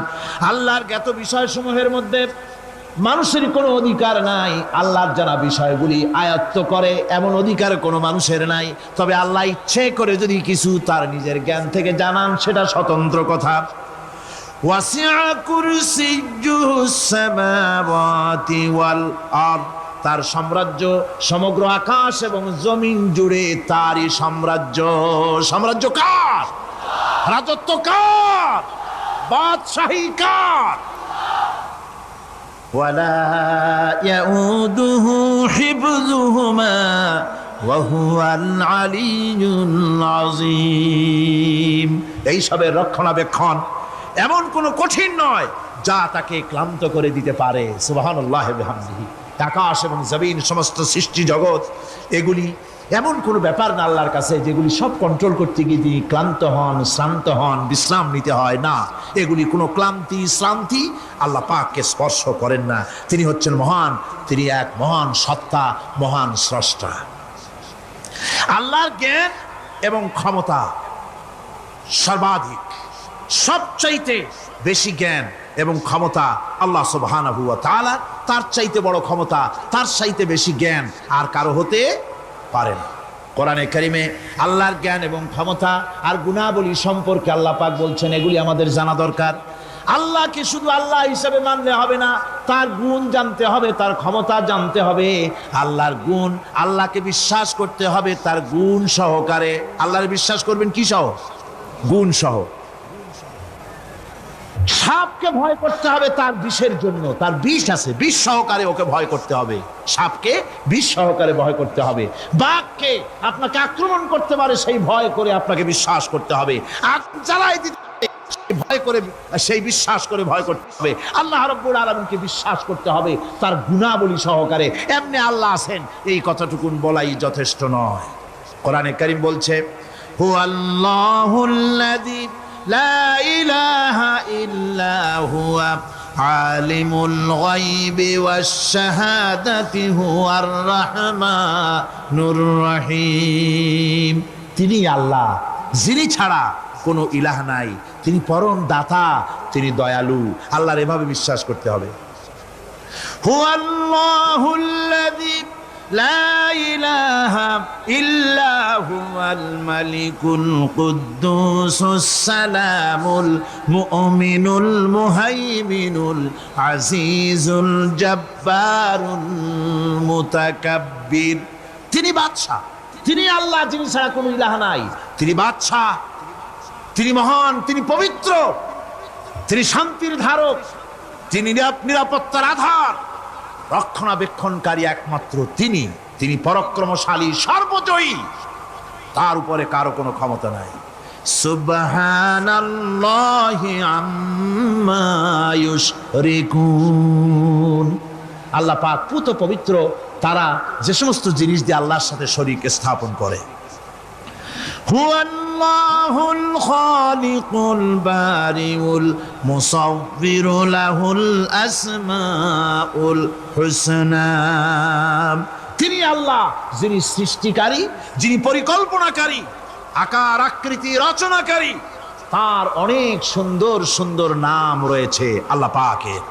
আল্লাহর জ্ঞাত বিষয়সমূহের মধ্যে মানুষের কোনো অধিকার নাই আল্লাহর জানা বিষয়গুলি আয়ত্ত করে, এমন অধিকার কোনো মানুষের নাই। তবে আল্লাহ ইচ্ছে করে যদি কিছু তার নিজের জ্ঞান থেকে জানান, সেটা স্বতন্ত্র কথা। ওয়াসিআ কুরসিয়্যুহুস সামাওয়াতি ওয়াল আরদ, তার সাম্রাজ্য সমগ্র আকাশ এবং জমিন জুড়ে তারই সাম্রাজ্য। সাম্রাজ্য কার? রাজত্ব কার? বাদশাহী কার? ওয়ালা ইয়াউদুহু হিফযুহুমা ওয়া হুয়াল আলিয়্যুল আযীম, এই সবের রক্ষণাবেক্ষণ এমন কোনো কঠিন নয় যা তাকে ক্লান্ত করে দিতে পারে। সুবহানাল্লাহি ওয়া বিহামদিহি। আকাশ এবং জমিন, সমস্ত সৃষ্টি জগৎ, এগুলি এমন কোনো ব্যাপার না আল্লাহর কাছে যেগুলি সব কন্ট্রোল করতে গিয়ে তিনি ক্লান্ত হন, শ্রান্ত হন, বিশ্রাম নিতে হয় না। এগুলি কোনো ক্লান্তি শ্রান্তি আল্লাহ পাককে স্পর্শ করেন না। তিনি হচ্ছেন মহান, তিনি এক মহান সত্তা, মহান স্রষ্টা। আল্লাহর জ্ঞান এবং ক্ষমতা সর্বাধিক, সবচাইতে বেশি জ্ঞান এবং ক্ষমতা আল্লাহ সুবহানাহু ওয়া তাআলা। তার চাইতে বড় ক্ষমতা, তার চাইতে বেশি জ্ঞান আর কারো হতে পারে না। কোরআনে কারিমে আল্লাহর জ্ঞান এবং ক্ষমতা আর গুণাবলী সম্পর্কে আল্লাহ পাক বলছেন, এগুলি আমাদের জানা দরকার। আল্লাহকে শুধু আল্লাহ হিসাবে মানলে হবে না, তার গুণ জানতে হবে, তার ক্ষমতা জানতে হবে। আল্লাহর গুণ, আল্লাহকে বিশ্বাস করতে হবে তার গুণ সহকারে। আল্লাহর বিশ্বাস করবেন কি সহ? গুণ সহ। সাপকে ভয় করতে হবে তার বিষের জন্য, তার বিষ আছে, বিষ সহকারে ওকে ভয় করতে হবে। সাপকে বিষ সহকারে ভয় করতে হবে। বাঘকে আপনাকে আক্রমণ করতে পারে সেই ভয় করে আপনাকে বিশ্বাস করতে হবে। আগুন জ্বালাই দিতে ভয় করে, সেই বিশ্বাস করে ভয় করতে হবে। আল্লাহ রাব্বুল আলামিনকে বিশ্বাস করতে হবে তার গুণাবলী সহকারে। এমনি আল্লাহ আছেন এই কথাটুকুন বলাই যথেষ্ট নয়। কোরআনে কারীম বলছে, হুয়াল্লাহুল্লাযী লা ইলাহা ইল্লা হুয়া আলিমুল গায়বি ওয়াশ শাহাদাতি হুয়ার রাহমানুর রহিম, তিনি আল্লাহ, যিনি ছাড়া কোনো ইলাহ নাই, তিনি পরম দাতা, তিনি দয়ালু। আল্লাহর এভাবে বিশ্বাস করতে হবে। হুয়াল্লাহুল্লাযী লা ইলাহা ইল্লা হুয়াল মালিকুল কুদ্দুসুস সালামুল মুমিনুল মুহাইমিনুল আজিজুল জব্বারুল মুতাকাব্বির, তিনি বাদশা, তিনি আল্লাহ, যিনি ছাড়া কোনো ইলাহ নাই। তিনি বাদশা, তিনি মহান, তিনি পবিত্র, তিনি শান্তির ধারক, তিনি নিরাপত্তার আধার, রক্ষণাবেক্ষণকারী একমাত্র তিনি। তিনি পরাক্রমশালী, সর্বজয়ী, তার উপরে কারো কোনো ক্ষমতা নাই। সুবহানাল্লাহি আম্মা ইউশরিকুন, আল্লাহ পাক পুত পবিত্র তারা যে সমস্ত জিনিস দিয়ে আল্লাহর সাথে শরীক স্থাপন করে। হুয়াল্লাহুল খালিকুল বারিউল মুসাউবিরু লাহুল আসমাউল হুসনা। তিনি আল্লাহ, যিনি সৃষ্টিকারী, যিনি পরিকল্পনাকারী, আকার আকৃতি রচনাকারী। তার অনেক সুন্দর সুন্দর নাম রয়েছে আল্লাহ পাকের।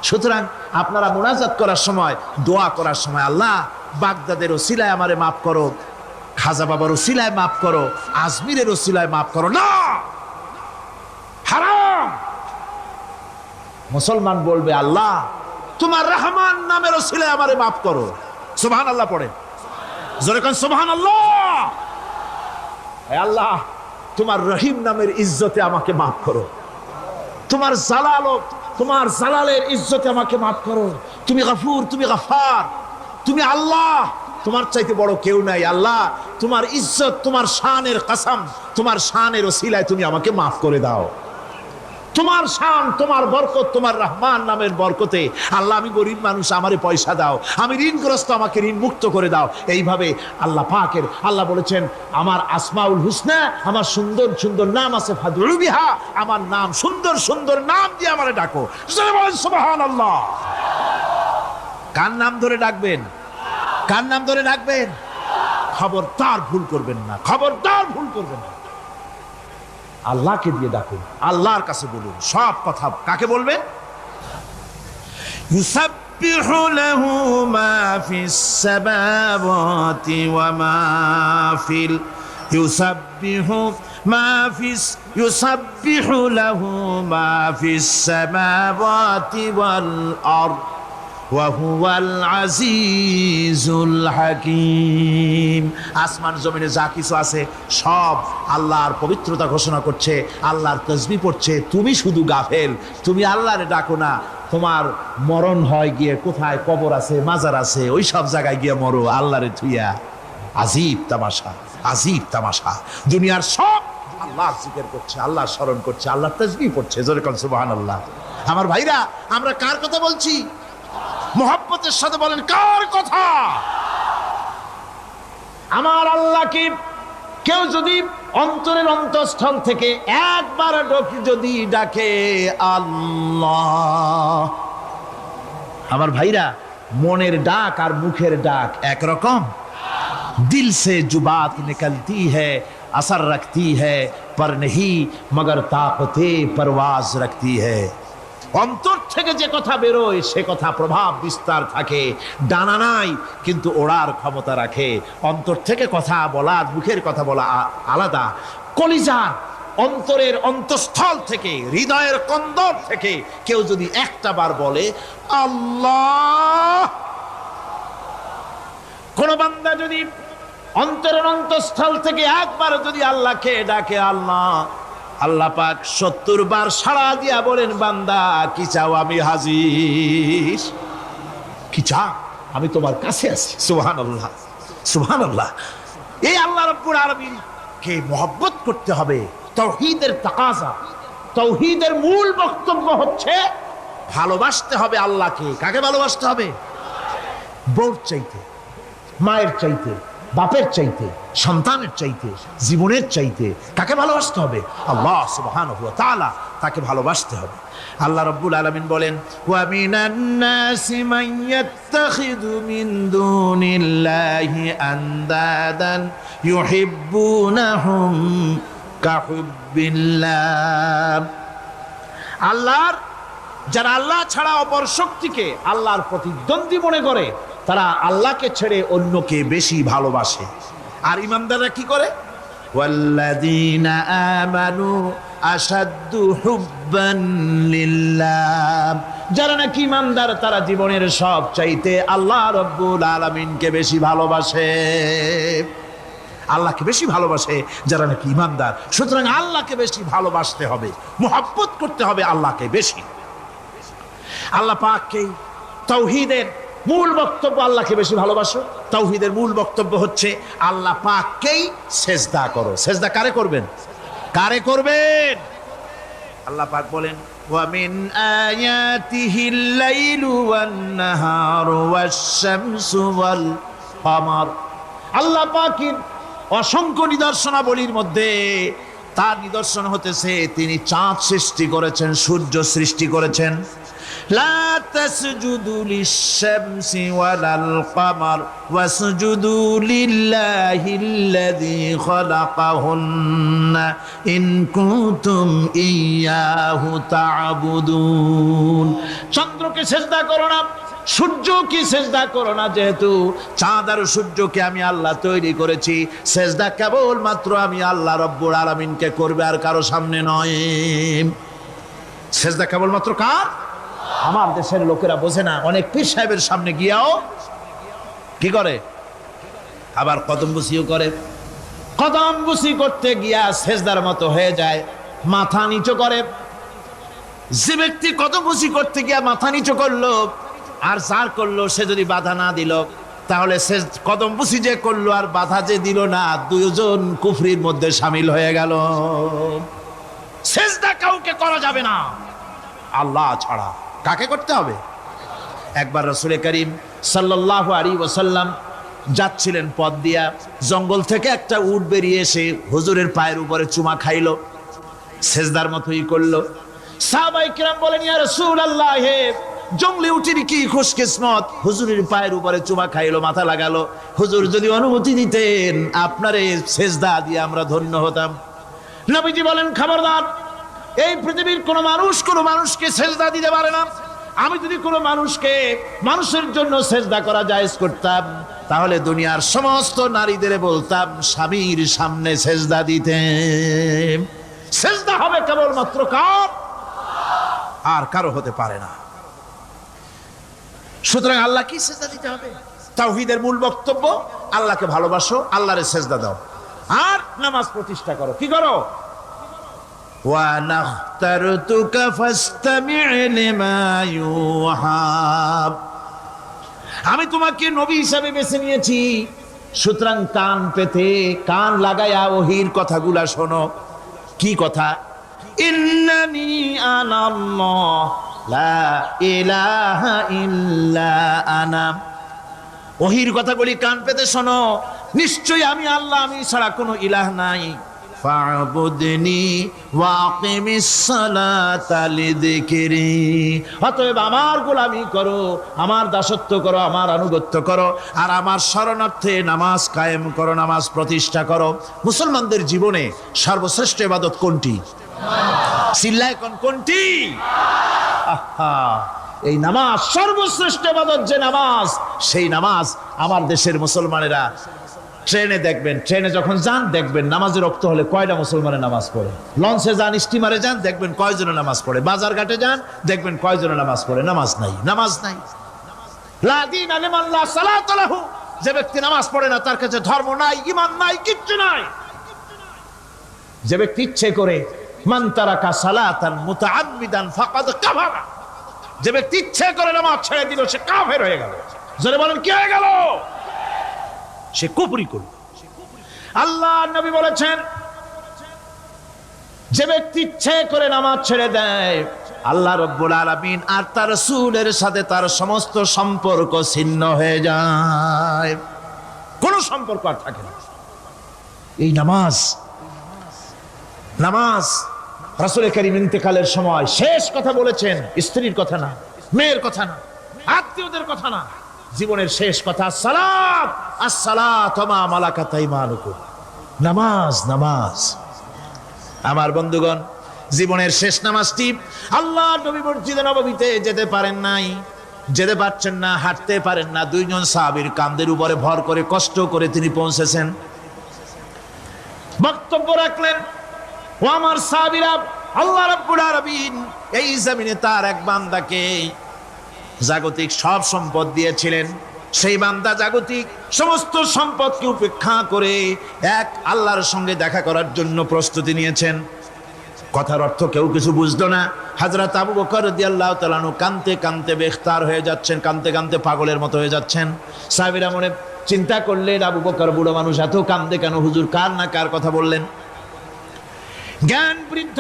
সুতরাং আপনারা মুনাজাত করার সময়, দোয়া করার সময়, আল্লাহ বাগদাদের ওসিলায় আমারে মাফ করো, খাজা বাবার ওসিলায় মাফ করো, আজমিরের ওসিলায় মাফ করো না, হারাম। মুসলমান বলবে আল্লাহ তোমার রহমান নামের ওসিলায় আমারে মাফ করো। সুবহানাল্লাহ পড়েন, জোরে কোন সুবহানাল্লাহ। হে আল্লাহ তোমার রহিম নামের ইজ্জতে আমাকে মাফ করো, তোমার জালালের ইজ্জতে আমাকে মাফ করো। তুমি গফুর, তুমি গফার, তুমি আল্লাহ, তোমার চাইতে বড় কেউ নাই। আল্লাহ তোমার ইজ্জত, তোমার শানের কসম, তোমার শানের ওসিলায় তুমি আমাকে মাফ করে দাও। তোমার শান, তোমার বরকত, তোমার রহমান নামের বরকতে আল্লাহ আমি গরিব মানুষ, আমারে পয়সা দাও, আমি ঋণগ্রস্ত, আমাকে ঋণ মুক্ত করে দাও। এইভাবে আল্লাহ পাকের, আল্লাহ বলেছেন আমার আসমাউল হুসনা, আমার সুন্দর সুন্দর নাম আছে, ফাদউ বিহা, আমার নাম সুন্দর সুন্দর নাম দিয়ে আমারে ডাকো। সুবহানাল্লাহ। কার নাম ধরে ডাকবেন? কার নাম ধরে ডাকবেন? খবরদার ভুল করবেন না, খবরদার ভুল করবেন না। আল্লাহকে দিয়ে ডাকুন, আল্লাহর কাছে বলুন সব কথা। কাকে বলবেন? ইউসাব্বিহু লাহু মা ফিস সামাওয়াতি ওয়া মা ফিল ইউসাব্বিহু লাহু মা ফিস সামাওয়াতি ওয়াল আরদ ওয়া হুয়াল আজিজুল হাকীম। আসমান জমিনে যা কিছু আছে সব আল্লাহর পবিত্রতা ঘোষণা করছে, আল্লাহর তাসবিহ পড়ছে। তুমি শুধু গাফেল, তুমি আল্লাহরে ডাকো না। তোমার মরণ হয় গিয়ে কোথায় কবর আছে, মাজার আছে, ওই সব জায়গায় গিয়ে মরো আল্লাহরে থুইয়া। আজীব তামাশা, আজীব তামাশা। দুনিয়ার সব আল্লাহর জিকির করছে, আল্লাহর স্মরণ করছে, আল্লাহর তাসবিহ পড়ছে। জোরে কোন সুবহানাল্লাহ। আমার ভাইরা, আমরা কার কথা বলছি? মোহাব্বতের সাথে বলেন কার কথা? আমার আল্লাহকে কেউ যদি অন্তরের অন্তঃস্থল থেকে একবার যদি ডাকে আল্লাহ, আমার ভাইরা, মনের ডাক আর মুখের ডাক একরকম। দিল সে जो बात निकलती है असर रखती है पर नहीं मगर ताकते परवाज रखती है। অন্তর থেকে যে কথা বেরোয় সে কথা প্রভাব বিস্তার থাকে, ডানা নাই কিন্তু ওড়ার ক্ষমতা রাখে। অন্তর থেকে কথা বলা, মুখের কথা বলা আলাদা। কলিজা, অন্তরের অন্তঃস্থল থেকে, হৃদয়ের কন্দর থেকে কেউ যদি একটা বার বলে আল্লাহ, কোন বান্দা যদি অন্তরের অন্তঃস্থল থেকে একবার যদি আল্লাহকে ডাকে আল্লাহ, আল্লাহ পাক 70 বার সাড়া দিয়া বলেন বান্দা কি চাও, আমি হাজির। কি চাও? আমি তোমার কাছে আছি। সুবহানাল্লাহ, সুবহানাল্লাহ। এই আল্লাহ রাব্বুল আলামিনকে মহব্বত করতে হবে। তাওহীদের তাকাজা, তাওহীদের মূল বক্তব্য হচ্ছে ভালোবাসতে হবে আল্লাহকে। কাকে ভালোবাসতে হবে? বউর চাইতে, মায়ের চাইতে, বাপের চাইতে, সন্তানের চাইতে, জীবনের চাইতে কাকে ভালোবাসতে হবে? আল্লাহ সুবহানাহু ওয়া তাআলা, তাকে ভালোবাসতে হবে। আল্লাহ রাব্বুল আলামিন বলেন ওয়া মিনান নাসি মান ইয়াত্তাখিযু মিন দুনিল্লাহি আনদাদান ইউহিব্বুনাহুম কাহুব্বিল্লাহ। আল্লাহর যারা আল্লাহ ছাড়া অপর শক্তিকে আল্লাহর প্রতিদ্বন্দ্বী মনে করে, তারা আল্লাহকে ছেড়ে অন্যকে বেশি ভালোবাসে। আর ইমানদাররা কি করে? ওয়াল্লাযীনা আমানু আশাদ্দু হুব্বান লিল্লাহ। যারা নাকি ইমানদার তারা জীবনের সব চাইতে আল্লাহ রাব্বুল আলামিনকে বেশি ভালোবাসে। আল্লাহকে বেশি ভালোবাসে যারা নাকি ইমানদার। সুতরাং আল্লাহকে বেশি ভালোবাসতে হবে, মুহাব্বত করতে হবে আল্লাহকে বেশি। আল্লাহ পাককে তাওহীদের মূল বক্তব্য, আল্লাহকে বেশি ভালোবাসো। তাওহীদের মূল বক্তব্য হচ্ছে আল্লাহ পাককেই সেজদা করো। সেজদা কারে করবেন? কারে করবেন? আল্লাহ পাক বলেন ওয়া মিন আয়াতিহিল লাইলু ওয়ান নাহারু ওয়াশ শামসু ওয়াল কমার। আল্লাহ পাকের অসংখ্য নিদর্শনাবলীর মধ্যে তার নিদর্শন হতেছে তিনি চাঁদ সৃষ্টি করেছেন, সূর্য সৃষ্টি করেছেন। লা তাসজুদু লিশ-শামসি ওয়ালাল কামার ওয়াসজুদু লিল্লাহিল্লাযী খালাকাহুন্না ইন কুনতুম ইয়্যাহু তা'বুদুন। চন্দ্রকে সিজদা করো না, সূর্যকে সিজদা করো না, যেহেতু চাঁদ আর সূর্যকে আমি আল্লাহ তৈরি করেছি। সিজদা কেবলমাত্র আমি আল্লাহ রব্বুল আলামিনকে করবে, আর কারো সামনে নয়। সিজদা কেবলমাত্র কার? আমার দেশের লোকেরা বোঝে না, অনেক পীর সাহেবের সামনে গিয়াও কি করে, আবার কদম বুসিও করে। কদম বুসি করতে গিয়া সিজদার মতো হয়ে যায়, মাথা নিচু করে। যে ব্যক্তি কদম বুসি করতে গিয়া মাথা নিচু করলো আর যার করলো সে যদি বাধা না দিল, তাহলে সে কদম বুসি যে করলো আর বাধা যে দিল না, দুইজন কুফরির মধ্যে শামিল হয়ে গেল। সিজদা কাউকে করা যাবে না আল্লাহ ছাড়া। কাকে করতে হবে? একবার রাসূল করিম সাল্লাল্লাহু আলাইহি ওয়াসাল্লাম যাচ্ছিলেন পথ দিয়া, জঙ্গল থেকে একটা উট বেরিয়ে এসে হুজুরের পায়ের উপরে চুমা খাইলো, সিজদার মতোই করলো। সাহাবায়ে কিরাম বলেন, ইয়া রাসূলুল্লাহ, জঙ্গলি উটের কি খুশকিসমত, হুজুরের পায়ের উপরে চুমা খাইলো, মাথা লাগালো। হুজুর যদি অনুমতি দিতেন আপনারে সিজদা দিয়ে আমরা ধন্য হতাম। নবীজি বলেন, খবরদার, এই পৃথিবীর কোন মানুষ কোন মানুষকে সিজদা দিতে পারে না। আমি যদি কোনো মানুষকে মানুষের জন্য সিজদা করা জায়েজ করতাম, তাহলে দুনিয়ার সমস্ত নারীদের বলতাম স্বামীর সামনে সিজদা দিতে। সিজদা হবে কেবলমাত্র কার? আর কারো হতে পারে না। সুতরাং আল্লাহ কি সিজদা দিতে হবে? তাওহীদের মূল বক্তব্য, আল্লাহকে ভালোবাসো, আল্লাহরে সিজদা দাও, আর নামাজ প্রতিষ্ঠা করো। কি করো? ওয়া নাখতারতুকা ফাসতামি' লিমা ইউহা, আমি তোমাকে নবী হিসেবে বেছে নিয়েছি, সুতরাং কান পেতে কান লাগায়া ওহীর কথাগুলা শোনো। কি কথা? ইন্নানি আনাল্লাহ লা ইলাহা ইল্লা আনা। ওহীর কথাগুলি কান পেতে শোনো, নিশ্চয়ই আমি আল্লাহ, আমি ছাড়া কোনো ইলাহ নাই। ফা'বুদনি ওয়াকিমিস সালাতা লিযিকরি, অতএব আমার গোলামি করো, আমার দাসত্ব করো, আমার আনুগত্য করো, আর আমার শরণার্থে নামাজ কায়েম করো, নামাজ প্রতিষ্ঠা করো। মুসলমানদের জীবনে সর্বশ্রেষ্ঠ ইবাদত কোনটি? চিল্লায় কোন কোনটি? আহা, এই নামাজ সর্বশ্রেষ্ঠ ইবাদত। যে নামাজ, সেই নামাজ আমার দেশের মুসলমানেরা ট্রেনে দেখবেন, ট্রেনে যখন যান দেখবেন নামাজের রক্ত হলে কয়টা মুসলমানের নামাজ পড়ে। লঞ্চে যান, স্টিমারে যান, দেখবেন কয়জনে নামাজ পড়ে। বাজার ঘাটে যান, দেখবেন কয়জনে নামাজ পড়ে। নামাজ নাই, নামাজ নাই। লা দীনা লিমান লা সালাতা লাহু, যে ব্যক্তি নামাজ পড়ে না তার কাছে ধর্ম নাই, ঈমান নাই, কিচ্ছু নাই। যে ব্যক্তি ইচ্ছে করে, মান তারাকা সালাতান মুতাআম্মিদান ফাকাদ কাফারা, যে ব্যক্তি ইচ্ছে করে নামাজ ছেড়ে দিল সে কাফের হয়ে গেল। জোরে বলেন কি হয়ে গেল? সে কুফরি করল। আল্লাহ নবী বলেছেন, যে ব্যক্তি ইচ্ছে করে নামাজ ছেড়ে দেয়, আল্লাহ রাব্বুল আলামিন আর তার রাসূলের সাথে তার সমস্ত সম্পর্ক ছিন্ন হয়ে যায়, কোনো সম্পর্ক আর থাকে না। এই নামাজ, নামাজ রাসূল করিম ইন্তেকালের সময় শেষ কথা বলেছেন, স্ত্রীর কথা না, মেয়ের কথা না, আত্মীয়দের কথা না, জীবনের শেষ কথা সালাত, আসসালাতু মা মালাকাত আইমানুকুম, নামাজ, নামাজ। আমার বন্ধুগণ, জীবনের শেষ নামাজটি আল্লাহ নবী মসজিদে নববীতে যেতে পারেন নাই, যেতে পারছেন না, হাঁটতে পারেন না। দুইজন সাহাবীর কাঁধের উপরে ভর করে কষ্ট করে তিনি পৌঁছেছেন, বক্তব্য রাখলেন, ও আমার সাহাবীরা, আল্লাহ রাব্বুল আলামিন এই জমিনে তার এক বান্দাকে জাগতিক সব সম্পদ দিয়েছিলেন। সেই বান্দা জাগতিক সমস্ত সম্পদকে উপেক্ষা করে এক আল্লাহর সঙ্গে দেখা করার জন্য প্রস্তুতি নিয়েছেন। কথার অর্থ কেউ কিছু বুঝলো না। হযরত আবু বকর রাদিয়াল্লাহু তাআলা আনহু কাঁদতে কাঁদতে বেখতার হয়ে যাচ্ছেন, কাঁদতে কাঁদতে পাগলের মতো হয়ে যাচ্ছেন। সাহাবীরা মনে চিন্তা করলেন, আবু বকর বুড়ো মানুষ, এত কাঁদে কেন? হুজুর কার না কার কথা বললেন? জ্ঞান বৃদ্ধ,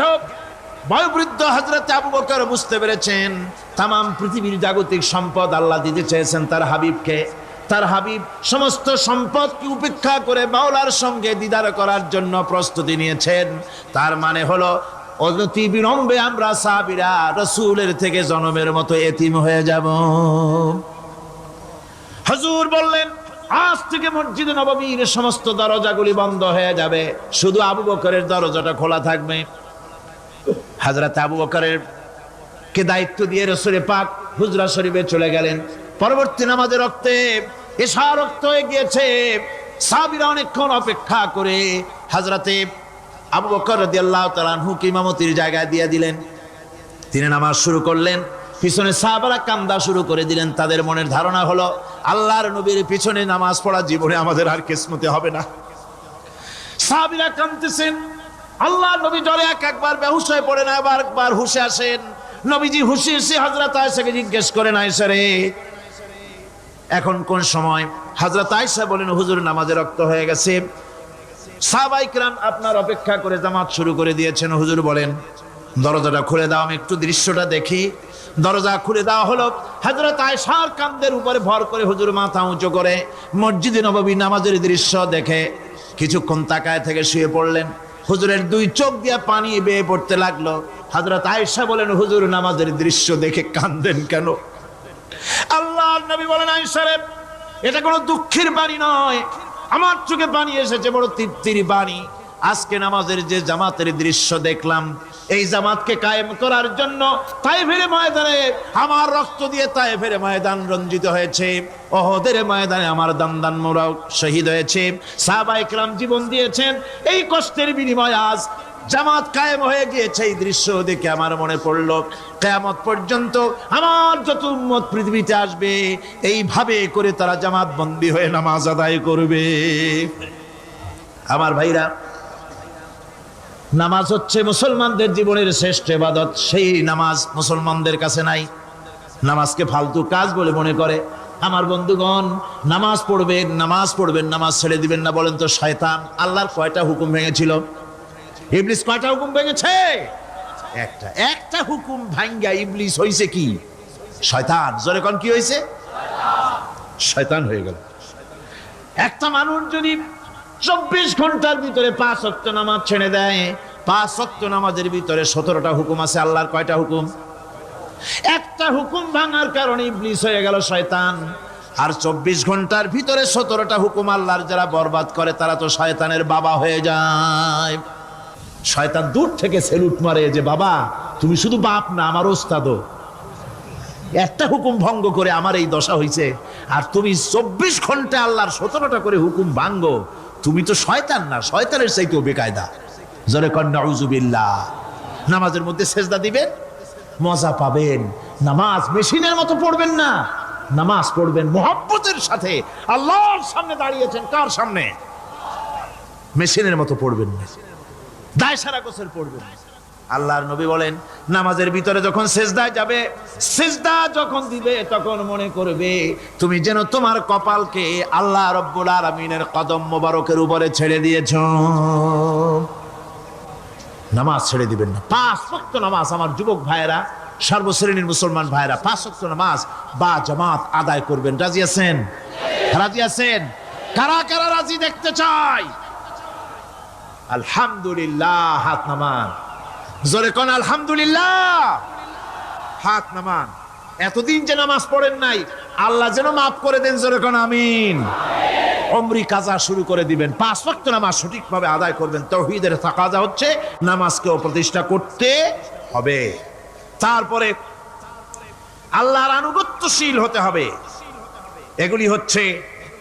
বয়োবৃদ্ধ হযরত আবু বকর বুঝতে পেরেছেন তামাম পৃথিবীর জাগতিক সম্পদ আল্লাহ দিতে চেয়েছেন তার হাবিবকে, তার হাবিব সমস্ত সম্পদকে উপেক্ষা করে মাওলার সঙ্গে দিদার করার জন্য প্রস্তুতি নিয়েছেন। তার মানে হলো অতি বিলম্বে আমরা সাহাবীরা রাসূলের থেকে জনমের মতো এতিম হয়ে যাব। হুজুর বললেন, আজ থেকে মসজিদে নববীর সমস্ত দরজাগুলি বন্ধ হয়ে যাবে, শুধু আবু বকরের দরজাটা খোলা থাকবে। হযরত আবু বকরের কে দায়িত্ব দিয়ে রাসূল পাক হুজরা শরীফে চলে গেলেন। পরবর্তী নামাজের রক্তে এশা রক্ত হয়ে গিয়েছে। সাহাবীরা অনেকক্ষণ অপেক্ষা করে হযরতে আবু বকর রাদিয়াল্লাহু তাআলা আনহুকে ইমামতির জায়গায় দিয়ে দিলেন। তিনি নামাজ শুরু করলেন, পিছনে সাহাবারা কান্দা শুরু করে দিলেন। তাদের মনের ধারণা হলো আল্লাহর নবীর পিছনে নামাজ পড়া জীবনে আমাদের আর কিসমতে হবে না। সাহাবীরা কাঁদতেছেন, আল্লাহর নবী জ্বরে একবার বেহুশ হয়ে পড়েন, আবার একবার হুশে আসেন। নবীজি হুশে এসে হযরত আয়েশাকে জিজ্ঞেস করেন, আয়েশা রে এখন কোন সময়? হযরত আয়েশা বলেন, হুজুর নামাজে রক্ত হয়ে গেছে, সাহাবায়ে কিরাম আপনার অপেক্ষা করে জামাত শুরু করে দিয়েছেন। হুজুর বলেন দরজাটা খুলে দাও, আমি একটু দৃশ্যটা দেখি। দরজা খুলে দেওয়া হলো। হযরত আয়েশার কাঁধের উপরে ভর করে হুজুর মাথা উঁচু করে মসজিদে নববী নামাজের দৃশ্য দেখে কিছুক্ষণ তাকায় থেকে শুয়ে পড়লেন। হুজুরের দুই চোখ দিয়ে পানি বেয়ে পড়তে লাগলো। হযরত আয়েশা বলেন, হুজুর নামাজের দৃশ্য দেখে কাঁদেন কেন? আল্লাহর নবী বলেন, আয়েশা রে এটা কোনো দুঃখের বাণী নয়, আমার চোখে পানি এসেছে বড় তৃপ্তির বাণী। আজকে নামাজের যে জামাতের দৃশ্য দেখলাম, এই জামাতকে কায়েম করার জন্য তায়েফের ময়দানে আমার রক্ত দিয়ে তায়েফের ময়দান রঞ্জিত হয়েছে, ওহদের ময়দানে আমার দান্দান মোরাও শহীদ হয়েছে, সাহাবায়ে কিরাম জীবন দিয়েছেন। এই কষ্টের বিনিময়ে আজ জামাত কায়েম হয়ে গিয়েছে। এই দৃশ্য দেখে আমার মনে পড়লো কিয়ামত পর্যন্ত আমার যত উম্মত পৃথিবীতে আসবে এইভাবে করে তারা জামাত বন্দী হয়ে নামাজ আদায় করবে। আমার ভাইরা, নামাজ হচ্ছে মুসলমানদের জীবনের শ্রেষ্ঠ ইবাদত। সেই নামাজ মুসলমানদের কাছে নাই। নামাজকে ফালতু কাজ বলে মনে করে। আমার বন্ধুগণ, নামাজ পড়বেন, নামাজ পড়বেন, নামাজ ছেড়ে দিবেন না। বলেন তো শয়তান আল্লাহর কয়টা হুকুম ভেঙেছিল? ইবলিস কয়টা হুকুম ভেঙেছে? একটা হুকুম ভাঙ্গা ইবলিস হইছে কি? শয়তান। জোরে কোন কি হইছে? শয়তান হয়ে গেল। একটা মানুষ যদি 24 ঘন্টার ভিতরে 5 ওয়াক্ত নামাজ ছেড়ে দেয়, 5 ওয়াক্ত নামাজের ভিতরে 17টা হুকুম আছে। আল্লাহর কয়টা হুকুম? একটা হুকুম ভাঙার কারণে ইবলিস হয়ে গেল শয়তান। আর 24 ঘন্টার ভিতরে 17টা হুকুম আল্লাহর যারা বরবাদ করে তারা তো শয়তানের বাবা হয়ে যায়। শয়তান দূর থেকে সেলুট মারে যে বাবা তুমি শুধু বাপ না, আমার ওস্তাদও। একটা হুকুম ভঙ্গ করে আমার এই দশা হইছে, আর তুমি 24 ঘন্টা আল্লাহর 17টা করে হুকুম ভাঙ্গো। তুমি তো শয়তান না, শয়তানের চাইতেও বেকায়দা। জোরে কর নাউযুবিল্লাহ। নামাজের মধ্যে সেজদা দিবেন, মজা পাবেন। নামাজ মেশিনের মতো পড়বেন না, নামাজ পড়বেন মুহাব্বতের সাথে। আল্লাহর সামনে দাঁড়িয়েছেন, কার সামনে? মেশিনের মতো পড়বেন না, দায় সারা গোসল পড়বেন। আল্লাহর নবী বলেন নামাজের ভিতরে যখন সেজদায় যাবে, সেজদা যখন দিবে তখন মনে করবে তুমি যেন তোমার কপালকে আল্লাহ রব্বুল আলামিনের কদম মোবারকের উপরে ছেড়ে দিয়েছো। নামাজ ছেড়ে দিবেন না। 5 ওয়াক্ত নামাজ আমার যুবক ভাইয়েরা, সর্বশ্রেণীর মুসলমান ভাইয়েরা 5 ওয়াক্ত নামাজ বা জামাত আদায় করবেন। রাজি আছেন? রাজি আছেন? কারা কারা রাজি দেখতে চাই? আলহামদুলিল্লাহ, হাত নামান। জোরে কোন আলহামদুলিল্লাহ, হাত নামান। এতদিন যে নামাজ পড়েন নাই, আল্লাহ যেন মাফ করে দেন। জোরে কোন আমিন। উমরি কাজা শুরু করে দিবেন। 5 ওয়াক্ত নামাজ সঠিকভাবে আদায় করবেন। তাওহীদের তাকাজা হচ্ছে নামাজকেও প্রতিষ্ঠা করতে হবে। তারপরে আল্লাহর আনুগত্যশীল হতে হবে।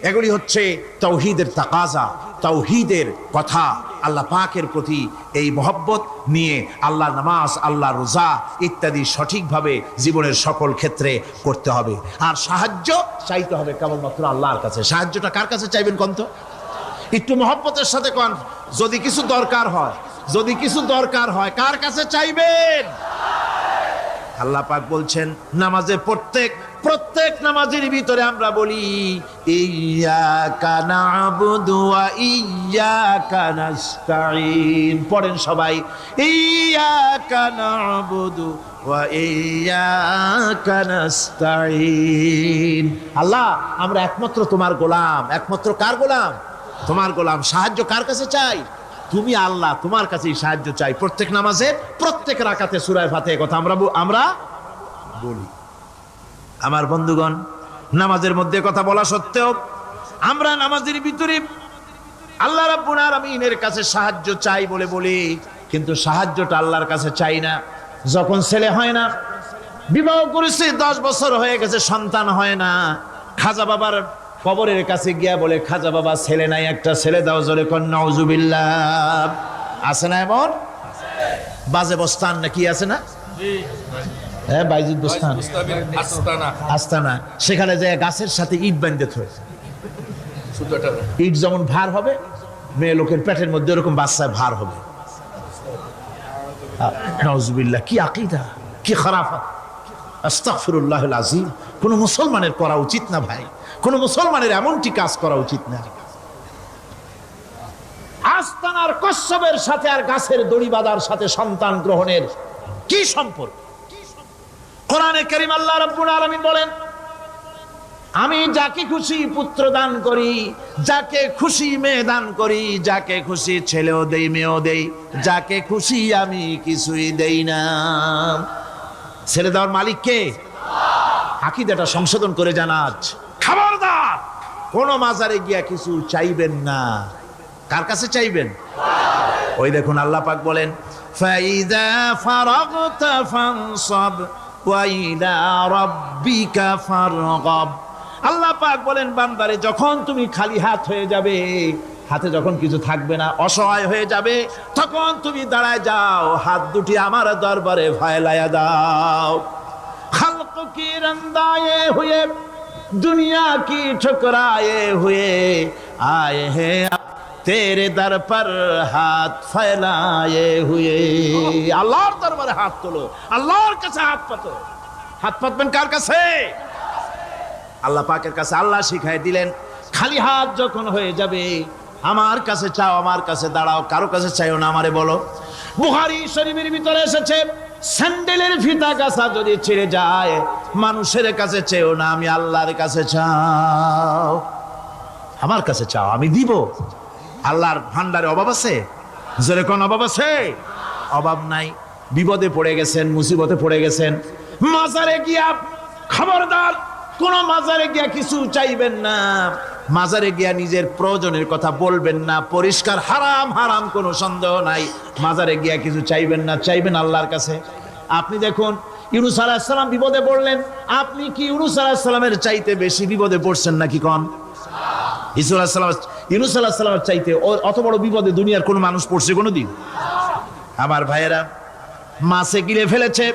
এগুলি হচ্ছে তাওহীদের তাকাজা, তাওহীদের কথা। আল্লাহ পাকের প্রতি এই মহব্বত নিয়ে আল্লাহর নামাজ, আল্লাহর রোজা ইত্যাদি সঠিকভাবে জীবনের সকল ক্ষেত্রে করতে হবে। আর সাহায্য চাইতে হবে কেবলমাত্র আল্লাহর কাছে। সাহায্যটা কার কাছে চাইবেন কোন তো? একটু মহব্বতের সাথে কোন। যদি কিছু দরকার হয় কার কাছে চাইবেন? আল্লাহ পাক বলছেন নামাজে প্রত্যেক প্রত্যেক নামাজের ভিতরে আমরা বলি ইয়্যাকা না'বুদু ওয়া ইয়্যাকা নাস্তাঈন। পড়েন সবাই, ইয়্যাকা না'বুদু ওয়া ইয়্যাকা নাস্তাঈন। আল্লাহ, আমরা একমাত্র তোমার গোলাম। একমাত্র কার গোলাম? তোমার গোলাম। সাহায্য কার কাছে চাই? তুমি আল্লাহ, তোমার কাছেই সাহায্য চাই। প্রত্যেক নামাজে প্রত্যেক রাকাতে সূরা ফাতিহার কথা আমরা বলি। আমার বন্ধুগণ, নামাজের মধ্যে কথা বলা সত্ত্বেও আমরা নামাজের ভিতরে আল্লাহ রাব্বুল আলামিনের কাছে সাহায্য চাই বলে বলি, কিন্তু সাহায্যটা আল্লাহর কাছে চাই না। যখন ছেলে হয় না, বিবাহ করেছে 10 বছর হয়ে গেছে, সন্তান হয় না, খাজা বাবার কবরের কাছে গিয়া বলে, খাজা বাবা ছেলে নাই, একটা ছেলে দাও। জোরে কোন নাউজুবিল্লাহ। আছে না এমন? বাজে বস্তান নাকি আছে না? হ্যাঁ, বাইজিদ বস্তান, আস্তানা। সেখানে যে গাছের সাথে ইট বাঁধতে হয়, ইট যেমন ভার হবে, মেয়ে লোকের পেটের মধ্যে এরকম বাচ্চায় ভার হবে। নাউজুবিল্লাহ, কি আকীদা, কি খারাফাত! আস্তাগফিরুল্লাহুল আযীম। কোন মুসলমানের করা উচিত না ভাই, কোন মুসলমানের এমনটি কাজ করা উচিত না। আস্তানার কচ্ছপের সাথে আর গাছের দড়ি বাঁধার সাথে সন্তান গ্রহণের কি সম্পর্ক? কোরআনে কারীম আল্লাহ রাব্বুল আলামিন বলেন, আমি যাকে খুশি পুত্র দান করি, যাকে খুশি মেয়ে দান করি, যাকে খুশি ছেলেও দেই মেয়েও দেই, যাকে খুশি আমি কিছুই দেই না। ছেলে দেওয়ার মালিক কে? আকীদাটা সংশোধন করে জানাজ। খবরদার, কোন মাজারে গিয়া কিছু চাইবেন না। কার কাছে চাইবেন? ওই দেখুন আল্লাহ পাক বলেন, ফাইযা ফারাগতা ফানসাব ওয়া ইলা রাব্বিকা ফারগাব। আল্লাহ পাক বলেন, বান্দারে যখন তুমি খালি হাত হয়ে যাবে, হাতে যখন কিছু থাকবে না, অসহায় হয়ে যাবে, তখন তুমি দাঁড়ায় যাও, হাত দুটি আমার দরবারে ফেলায়া দাও। খালক কি রন্দায়ে হুয়ে, दुनिया की ठुकराए हुए आए हैं तेरे दर पर हाथ फैलाए हुए। আল্লাহর দরবারে হাত তোলো, আল্লাহর কাছে হাত পাতো। হাত পাতবেন কার কাছে? আল্লাহ পাকের কাছে। আল্লাহ শিখাই দিলেন, খালি হাত যখন হয়ে যাবে, আমার কাছে চাও, আমার কাছে দাঁড়াও, কারো কাছে চাইও না, আমারে বলো। বুখারী শরীফের ভিতরে এসেছে, স্যান্ডেলের ফিতা কাছা যদি ছিঁড়ে যায়, মানুষের কাছে চেও না, আমি আল্লাহর কাছে চাও। আমার কাছে চাও, আমি দিব। আল্লাহর ভান্ডারে অভাব আছে? জোরে কোন অভাব আছে? অভাব নাই। বিপদে পড়ে গেছেন, মুসিবতে পড়ে গেছেন, মাজারে গিয়া, খবরদার কোন মাজারে গিয়া কিছু চাইবেন না। মাজারে গিয়া নিজের প্রয়োজনের কথা বলবেন না, পরিষ্কার হারাম, হারাম কোনো সন্দেহ নাই। মাজারে গিয়া কিছু চাইবেন না, চাইবেন আল্লাহর কাছে। আপনি দেখুন, ইউনূস আলাইহিস সালাম বিপদে পড়লেন, আপনি কি ইউনূস আলাইহিস সালামের চাইতে বেশি বিপদে পড়ছেন নাকি? কোন ইউনূস আলাইহিস সালামের চাইতে অত বড় বিপদে দুনিয়ার কোন মানুষ পড়ছে কোনোদিন? আমার ভাইয়েরা, মাছে গিলে ফেলেছে,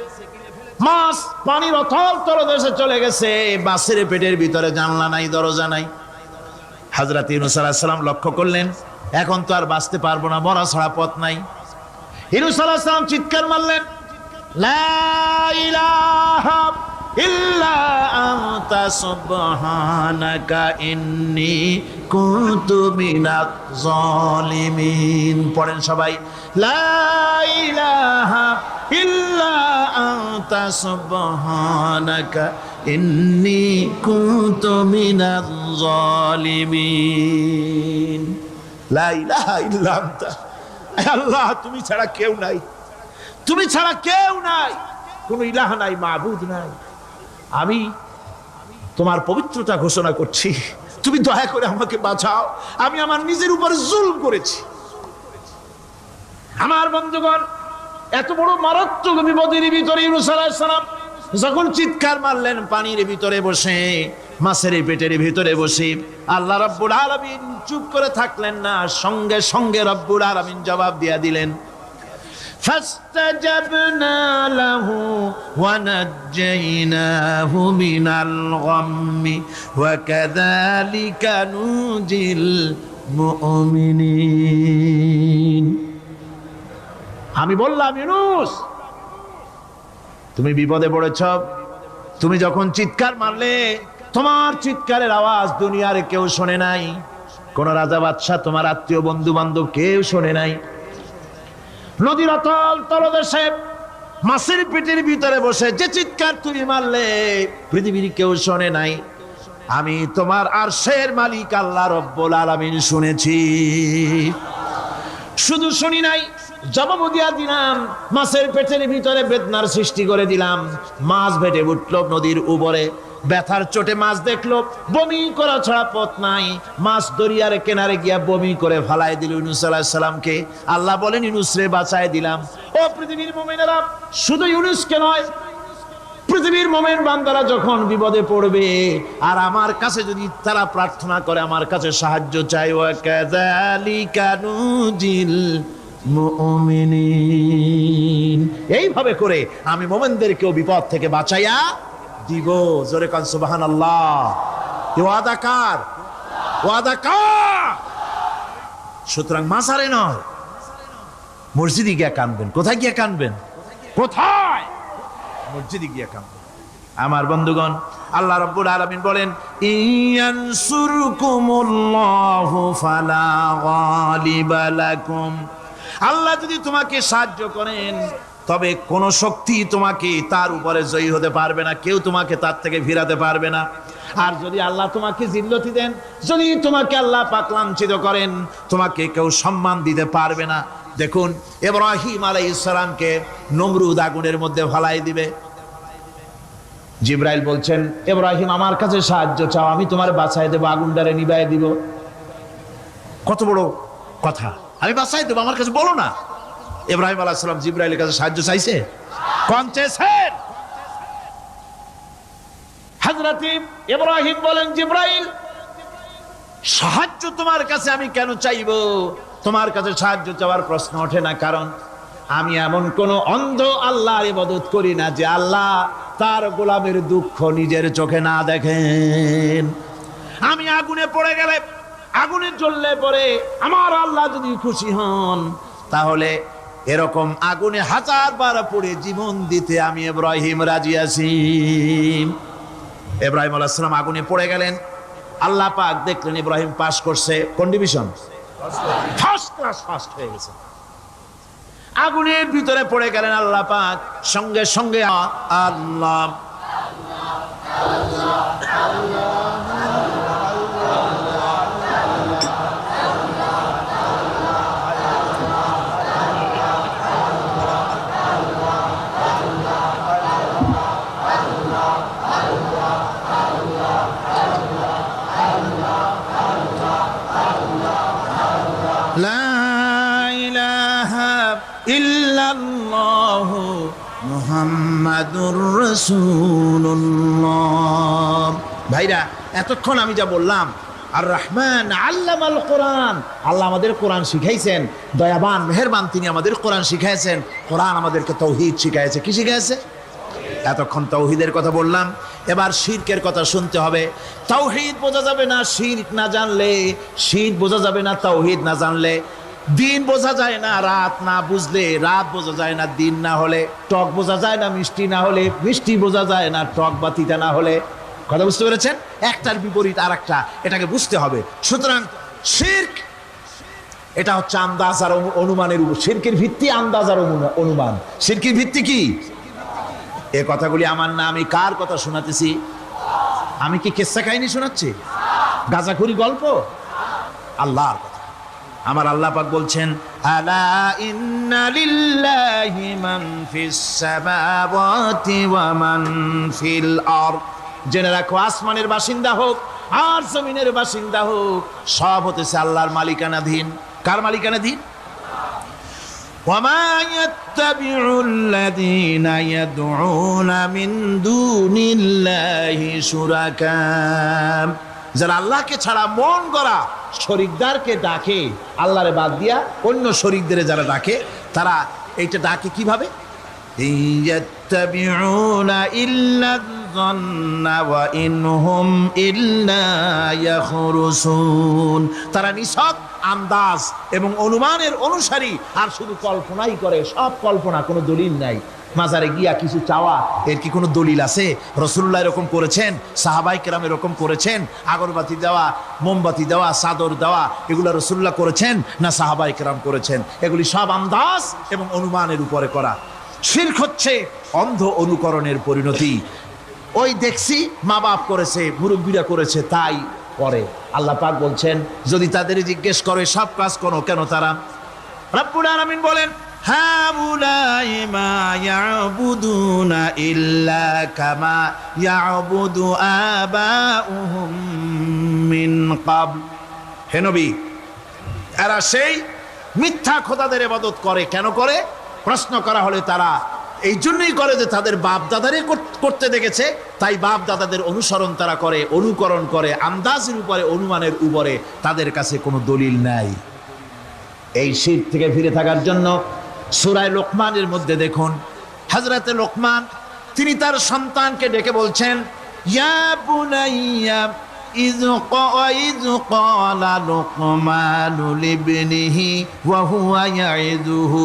মাছ পানির অথল তলদেশে চলে গেছে, মাছের পেটের ভিতরে জানলা নাই, দরজা নাই। হযরত ইউনূস আলাইহিস সালাম লক্ষ্য করলেন, এখন তো আর বাঁচতে পারবো না, মরা ছাড়া পথ নাই। ইউনূস আলাইহিস সালাম চিৎকার মারলেন, লা ইলাহা ইল্লা আনতা সুবহানাকা ইন্নী কুনতু মিনাজ জালিমিন। পড়েন সবাই, লা ইলাহা ইল্লা আনতা সুবহানাকা ইন্নী কুনতু মিনাজ জালিমিন। লা ইলাহা ইল্লা আনতা, আল্লাহ তুমি ছাড়া কেউ নাই, তুমি ছাড়া কেউ নাই, কোনো ইলাহ নাই, মাবুদ নাই। আমি তোমার পবিত্রতা ঘোষণা করছি, তুমি দয়া করে আমাকে বাঁচাও, আমি আমার নিজের উপর জুলম করেছি। আমার বন্ধুগণ, এত বড় মারাত্মক বিপদের ভিতরে ইউনূস আলাইহিস সালাম যখন চিৎকার মারলেন, পানির ভিতরে বসে, মাছের পেটের ভিতরে বসে, আল্লাহ রাব্বুল আলামিন চুপ করে থাকলেন না, সঙ্গে সঙ্গে রাব্বুল আলামিন জবাব দিয়া দিলেন, فاستجبنا له ونجيناه من الغم وكذلك ننجي المؤمنين। আমি বললাম, ইউনূস তুমি বিপদে পড়েছ, তুমি যখন চিৎকার মারলে তোমার চিৎকারের আওয়াজ দুনিয়ার কেউ শোনে নাই, কোন রাজা বাদশাহ, তোমার আত্মীয় বন্ধু বান্ধব কেউ শোনে নাই। নদীর অতল তলদেশে মাছের পেটের ভিতরে বসে যে চিৎকার তুমি মারলে পৃথিবীর কেউ শোনে নাই, আমি তোমার আরশের মালিক আল্লাহ রব্বুল আলামিন শুনেছি। শুধু শুনি নাই, জবাব দিয়া দিলাম, মাছের পেটের ভিতরে বেদনার সৃষ্টি করে দিলাম। মাছ ভেটে উঠল নদীর উপরে, ব্যথার চোটে মাছ দেখলো, বমি করা ছাড়া পথ নাই। মাছ দরিয়ার কিনারে গিয়া বমি করে ফালাই দিল ইউনূস আলাইহিস সালামকে। আল্লাহ বলেন, ইউনূস রে বাঁচায় দিলাম। ও পৃথিবীর মুমিনেরা, শুধু ইউনূসকে নয়, পৃথিবীর মুমিন বান্দারা যখন বিপদে পড়বে আর আমার কাছে যদি তারা প্রার্থনা করে, আমার কাছে সাহায্য চাই, ওয়া কাযালিকা নুজিল মুমিনিন, এইভাবে করে আমি মুমিনদেরকেও বিপদ থেকে বাঁচাইয়া দিব। জোরে কান সুবহানাল্লাহ। ওয়াদা কার? ওয়াদা কার? সুতরাং মাজারে নয়, মসজিদে গিয়া কানবেন। কোথায় গিয়া কানবেন? কোথায়? মসজিদে গিয়া কানবেন। আমার বন্ধুগণ, আল্লাহ রাব্বুল আলামিন বলেন, ইয়ানসুরকুমুল্লাহু ফালা গালিবা লাকুম, আল্লাহ যদি তোমাকে সাহায্য করেন তবে কোন শক্তি তোমাকে তার উপরে জয়ী হতে পারবে না, কেউ তোমাকে তার থেকে ফিরাতে পারবে না। আর যদি আল্লাহ তোমাকে জিল্লতি দেন, যদি তোমাকে আল্লাহ পাক লাঞ্ছিত করেন, তোমাকে কেউ সম্মান দিতে পারবে না। দেখুন, ইব্রাহিম আলাইহিস সালামকে নমরুদ আগুনের মধ্যে ফালাই দিবে। জিবরাইল বলছেন, ইব্রাহিম আমার কাছে সাহায্য চাও, আমি তোমার বাঁচায় দেব, আগুনটারে নিভায় দিব। কত বড় কথা, আমি বাঁচাই দেবো, আমার কাছে বলো না। ইব্রাহিম আলাইহিস সালাম জিবরাইলের কাছে সাহায্য চাইছে? কোন চেয়েছেন? হযরত ইব্রাহিম বলেন, জিবরাইল সাহায্য তোমার কাছে আমি কেন চাইবো? তোমার কাছে সাহায্য চাওয়ার প্রশ্ন ওঠে না, কারণ আমি এমন কোন অন্ধ আল্লাহর ইবাদত করি না যে আল্লাহ তার গোলামের দুঃখ নিজের চোখে না দেখেন। আমি আগুনে পড়ে গেলে, আগুনে জ্বললে পরে আমার আল্লাহ যদি খুশি হন, তাহলে এরকম আগুনে 1000 বার পড়ে জীবন দিতে আমি ইব্রাহিম রাজি আছি। ইব্রাহিম আলাইহিস সালাম আগুনে পড়ে গেলেন। আল্লাহ পাক দেখলেন ইব্রাহিম পাস করছে। কোন ডিভিশন? ফার্স্ট ক্লাস, ফার্স্ট হয়ে গেছে। আগুনের ভিতরে পড়ে গেলেন আল্লাহ পাক, সঙ্গে সঙ্গে আল্লাহ মুহাম্মাদুর রাসূলুল্লাহ। ভাইরা, এতক্ষণ আমি যা বললাম, আর রহমান আল্লামাল কোরআন, আল্লাহ আমাদের কোরআন শিখাইছেন, দয়াবান মেহেরবান তিনি আমাদের কোরআন শিখাইছেন। কোরআন আমাদেরকে তাওহীদ শিখাইছে। কি শিখাইছে? এতক্ষণ তাওহীদের কথা বললাম, এবার শিরকের কথা শুনতে হবে। তাওহীদ বোঝা যাবে না শিরক না জানলে, শিরক বোঝা যাবে না তাওহীদ না জানলে। দিন বোঝা যায় না রাত না বুঝলে, রাত বোঝা যায় না দিন না হলে, টক বোঝা যায় না মিষ্টি না হলে, মিষ্টি বোঝা যায় না টক বা তিতা না হলে। কথা বুঝতে পেরেছেন? একটার বিপরীত আর একটা, এটাকে বুঝতে হবে। সুতরাং শিরক এটা হচ্ছে আন্দাজ আর অনুমানের উপর। শিরকের ভিত্তি আন্দাজ আর অনুমান। শিরকের ভিত্তি কি? এ কথাগুলি আমার না, আমি কার কথা শোনাতেছি? আমি কি কিসসা কাহিনী শোনাচ্ছি? গাঁজাখুরি গল্প? আল্লাহর কথা। আমার আল্লাহ পাক বলছেন, আলা ইন্না লিল্লাহি মান ফিস সামাওয়াতি ওয়া মান ফিল আরদ, জেনে রাখো আসমানের বাসিন্দা হোক আর জমিনের বাসিন্দা হোক, সব হতেছে আল্লাহর মালিকানাধীন। কার মালিকানাধীন? ওয়া মা ইয়াত্তাবিউল্লাযীনা ইয়াদউনা মিন দুনিল্লাহি শুরাকা, যারা আল্লাহকে ছাড়া মন গড়া শরীকদারকে ডাকে, আল্লাহরে বাদ দিয়া অন্য শরীকদের যারা ডাকে, তারা এইটা ডাকে কিভাবে? ইয়াত্তাবিউনা ইল্লা যান্না ওয়া ইনহুম ইল্লা ইয়াখরুসুন, তারা নিছক আন্দাজ এবং অনুমানের অনুসারী, আর শুধু কল্পনাই করে, সব কল্পনা, কোনো দলিল নাই। মাজারে গিয়া কিছু চাওয়া, এর কি কোনো দলিল আছে? রাসূলুল্লাহ এরকম করেছেন, সাহাবায়ে কেরাম এরকম করেছেন? আগরবাতি দেওয়া, মোমবাতি দেওয়া, চাদর দেওয়া, এগুলো রাসূলুল্লাহ করেছেন না সাহাবায়ে কেরাম করেছেন? এগুলি সব আন্দাজ এবং অনুমানের উপরে করা। শিরক হচ্ছে অন্ধ অনুকরণের পরিণতি। ওই দেখছি মা বাপ করেছে, মুরব্বীরা করেছে, তাই করে। আল্লাহ পাক বলছেন যদি তাদের জিজ্ঞেস করে সব কাজ করো কেন তারা? রব্বুল আলামিন বলেন হাউলাই মা ইয়াবুদুনা ইল্লা কামা ইয়াবুদু আবাউহুম মিন ক্বাবল। হে নবী, এরা সেই মিথ্যা খোদাদের ইবাদত করে। কেন করে? প্রশ্ন করা হলে তারা এই জন্যই করে যে তাদের বাপ দাদারে করতে দেখেছে, তাই বাপ দাদাদের অনুসরণ তারা করে, অনুকরণ করে, আন্দাজের উপরে, অনুমানের উপরে। তাদের কাছে কোনো দলিল নাই। এই শিরক থেকে ফিরে থাকার জন্য সূরা লোকমানের মধ্যে দেখুন, হযরতে লোকমান তিনি তার সন্তানকে ডেকে বলছেন ইয়া বুনাইয়া ইয ক্বালা লোকমানু লিবনিহি ওয়া হুয়া ইয়াইযুহু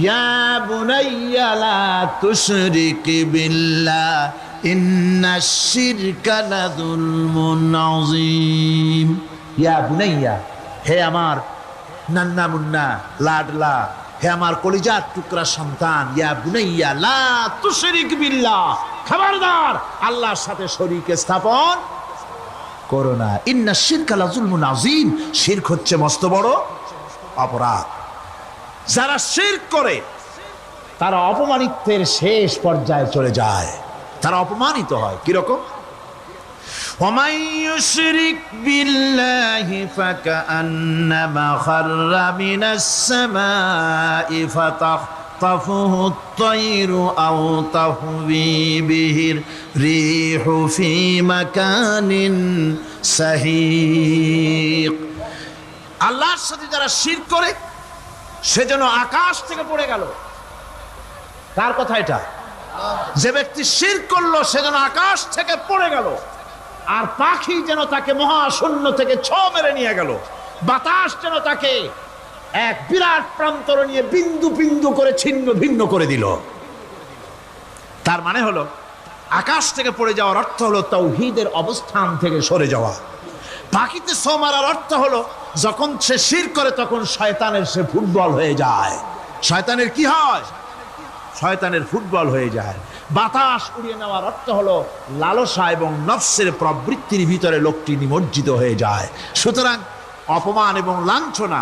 ইয়া বুনাইয়া লা তুশরিক বিল্লাহ ইন্নাশ শিরকা লাযুলমুন আযীম। ইয়া বুনাইয়া, হে আমার নান্না মুন্না লাডলা, হে আমার কলিজার টুকরা সন্তান, ইয়া বুনাইয়া লা তুশরিক বিল্লাহ, খবরদার আল্লাহর সাথে শরীক স্থাপন করো না। ইন্নাশ শিরকা লাযুলমুন আযীম, শিরক হচ্ছে মস্ত বড় অপরাধ। যারা শিরক করে তারা অপমানিত্বের শেষ পর্যায়ে চলে যায়, তারা অপমানিত হয়। কিরকম? ومن يشرك بالله فكأنما خر من السماء فتخطفه الطير أو تهوي به الريح في مكان سحيق। আল্লাহর সাথে যারা শিরক করে সে যেন আকাশ থেকে পড়ে গেল। কার কথা এটা? যে ব্যক্তি শিরক করলো সে যেন আকাশ থেকে পড়ে গেল, আর পাখি যেন তাকে মহাশূন্য থেকে ছ মেরে নিয়ে গেল, বাতাস যেন তাকে এক বিরাট প্রান্তর নিয়ে বিন্দু বিন্দু করে ছিন্ন ভিন্ন করে দিল। তার মানে হলো আকাশ থেকে পড়ে যাওয়ার অর্থ হলো তাওহীদের অবস্থান থেকে সরে যাওয়া। পাখিতে ছ মারার অর্থ হলো যখন সে শিরক করে তখন শয়তানের সে ফুটবল হয়ে যায়। শয়তানের কি হয়? শয়তানের ফুটবল হয়ে যায়। বাতাস উড়িয়ে নেওয়ার অর্থ হলো লালসা এবং নফসের প্রবৃত্তির ভিতরে লোকটি নিমজ্জিত হয়ে যায়। সুতরাং অপমান এবং লাঞ্ছনা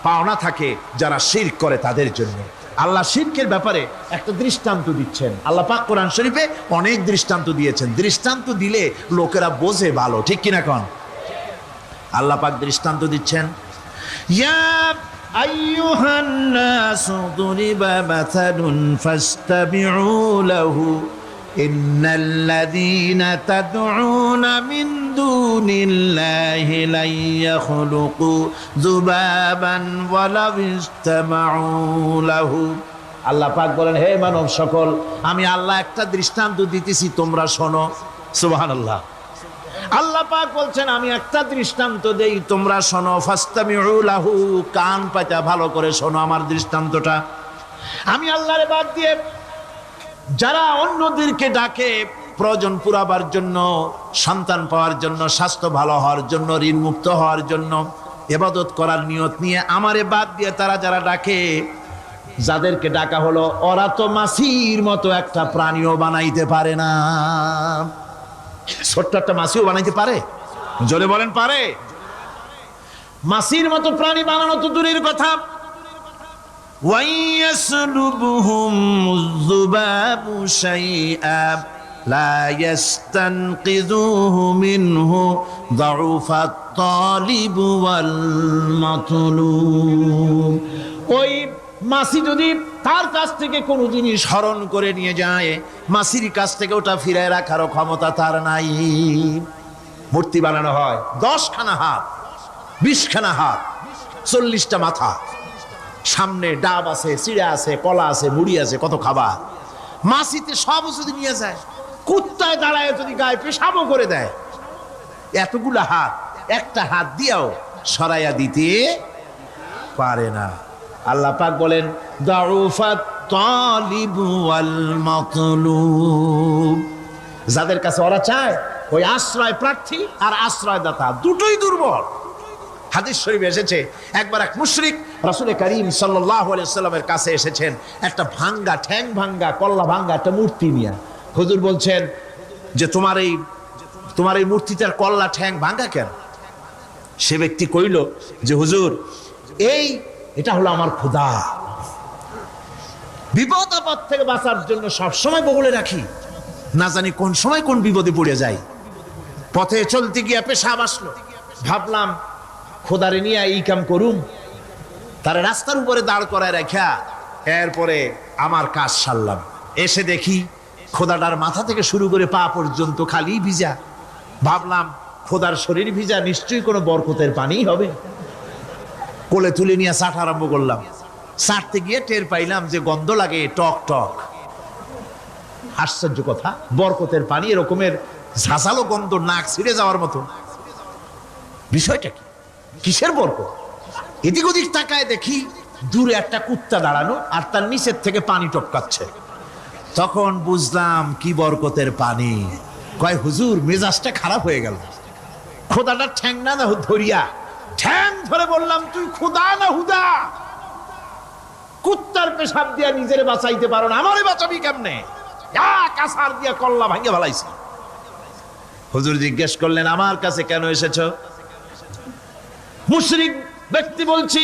পাওনা থাকে যারা শিরক করে তাদের জন্য। আল্লাহ শিরকের ব্যাপারে একটা দৃষ্টান্ত দিচ্ছেন। আল্লাহ পাক কোরআন শরীফে অনেক দৃষ্টান্ত দিয়েছেন। দৃষ্টান্ত দিলে লোকেরা বোঝে ভালো, ঠিক কিনা কোন? আল্লাহ পাক দৃষ্টান্ত দিচ্ছেন, ইয়া আইয়ুহান নাসু দুরিবা মাসালুন ফাসতাবিউ লাহু ইন্নাল্লাযীনা তাদউনা মিন দুনিল্লাহি লা ইয়াখলুকু যুবাবান ওয়ালাউ ইসতামাউ লাহু। আল্লাহ পাক বলেন, হে মানব সকল, আমি আল্লাহ একটা দৃষ্টান্ত দিতেছি, তোমরা শোনো। সুবহানাল্লাহ। আল্লাহ পাক বলছেন আমি একটা দৃষ্টান্ত দেই, তোমরা শোনো। ফাসতামিউ লাহু, কান পাতা ভালো করে শোনো আমার দৃষ্টান্তটা। আমি আল্লাহরে বাদ দিয়ে যারা অন্যদেরকে ডাকে প্রয়োজন পুরাবার জন্য, সন্তান পাওয়ার জন্য, স্বাস্থ্য ভালো হওয়ার জন্য, ঋণ মুক্ত হওয়ার জন্য, ইবাদত করার নিয়ত নিয়ে আমারে বাদ দিয়ে তারা যারা ডাকে, যাদেরকে ডাকা হলো ওরা তো মাছির মতো একটা প্রাণীও বানাইতে পারে না। ছোট্ট একটা মাছিও বানাইতে পারে? জোরে বলেন, পারে? মাছির মতো প্রাণী বানানো তো দূরের কথা, ওয়াইয়াসলুবুহুম যুবাবু শাইআ লা ইস্তানকিযুহু মিনহু যাউফাত তালিব ওয়াল মাতলুব। ওই মাছি যদি তার কাছ থেকে কোনো জিনিস হরণ করে নিয়ে যায়, মাছির কাছ থেকে ওটা ফিরায় রাখারও ক্ষমতা তার নাই। মূর্তি বানানো হয় 10খানা হাত, 20খানা হাত, 40টা মাথা, সামনে ডাব আছে, চিড়া আছে, কলা আছে, মুড়ি আছে, কত খাবার। মাছিতে সব যদি নিয়ে যায়, কুত্তায় দাঁড়ায় যদি গায়ে পেশাবও করে দেয়, এতগুলা হাত একটা হাত দিয়েও সরাইয়া দিতে পারে না। আল্লাহ পাক বলেন দাউফাত তালিবু ওয়াল মাতলুব, যাদের কাছে ওরা চায় ওই আশ্রয় প্রার্থী আর আশ্রয়দাতা দুটোই দুর্বল। হাদিস শরীফে এসেছে একবার এক মুশরিক রাসূল করিম সাল্লাল্লাহু আলাইহি ওয়াসাল্লামের কাছে এসেছেন একটা ভাঙ্গা ঠ্যাং ভাঙ্গা কল্লা ভাঙ্গা একটা মূর্তি নিয়ে। হুজুর বলছেন যে তোমার এই মূর্তিটার কল্লা ঠ্যাং ভাঙ্গা কেন? সে ব্যক্তি কইল যে হুজুর এটা হলো আমার খোদা, বিপদ আপদ থেকে বাঁচার জন্য সবসময় বগলে রাখি, না জানি কোন সময় কোন বিপদে পড়ে যাই। পথে চলতে গিয়ে পেশাব আসলো, ভাবলাম খোদারে নিয়ে এই কাম করুম, তার রাস্তার উপরে দাঁড় করায় রাখা এরপরে আমার কাজ সারলাম। এসে দেখি খোদাটার মাথা থেকে শুরু করে পা পর্যন্ত খালি ভিজা। ভাবলাম খোদার শরীর ভিজা, নিশ্চয়ই কোনো বরকতের পানিই হবে। কোলে তুলে নিয়ে চাট আরম্ভ করলাম। চাটতে গিয়ে টের পাইলাম যে গন্ধ লাগে টক টক। আশ্চর্য কথা, বরকতের পানি এরকমের ঝাঁঝালো গন্ধ, নাক ছিঁড়ে যাওয়ার মতো। বিষয়টা কি, কিসের বরকত? এদিক ওদিক তাকায় দেখি দূরে একটা কুত্তা দাঁড়ানো আর তার নিচের থেকে পানি টপকাচ্ছে। তখন বুঝলাম কি বরকতের পানি। কয় হুজুর মেজাজটা খারাপ হয়ে গেল, খোদাটা ঠ্যাং না ধরিয়া ঠ্যাং ধরে বললাম তুই খোদা না হুদা? কুত্তার পেশাব দিয়া নিজের বাঁচাইতে পারো না, আমারে বাঁচাবি কেমনে? কাসার দিয়া কল্লা ভাঙে ভালাইছি। হুজুর জিজ্ঞেস করলেন আমার কাছে কেন এসেছো? মুশরিক ব্যক্তি বলছি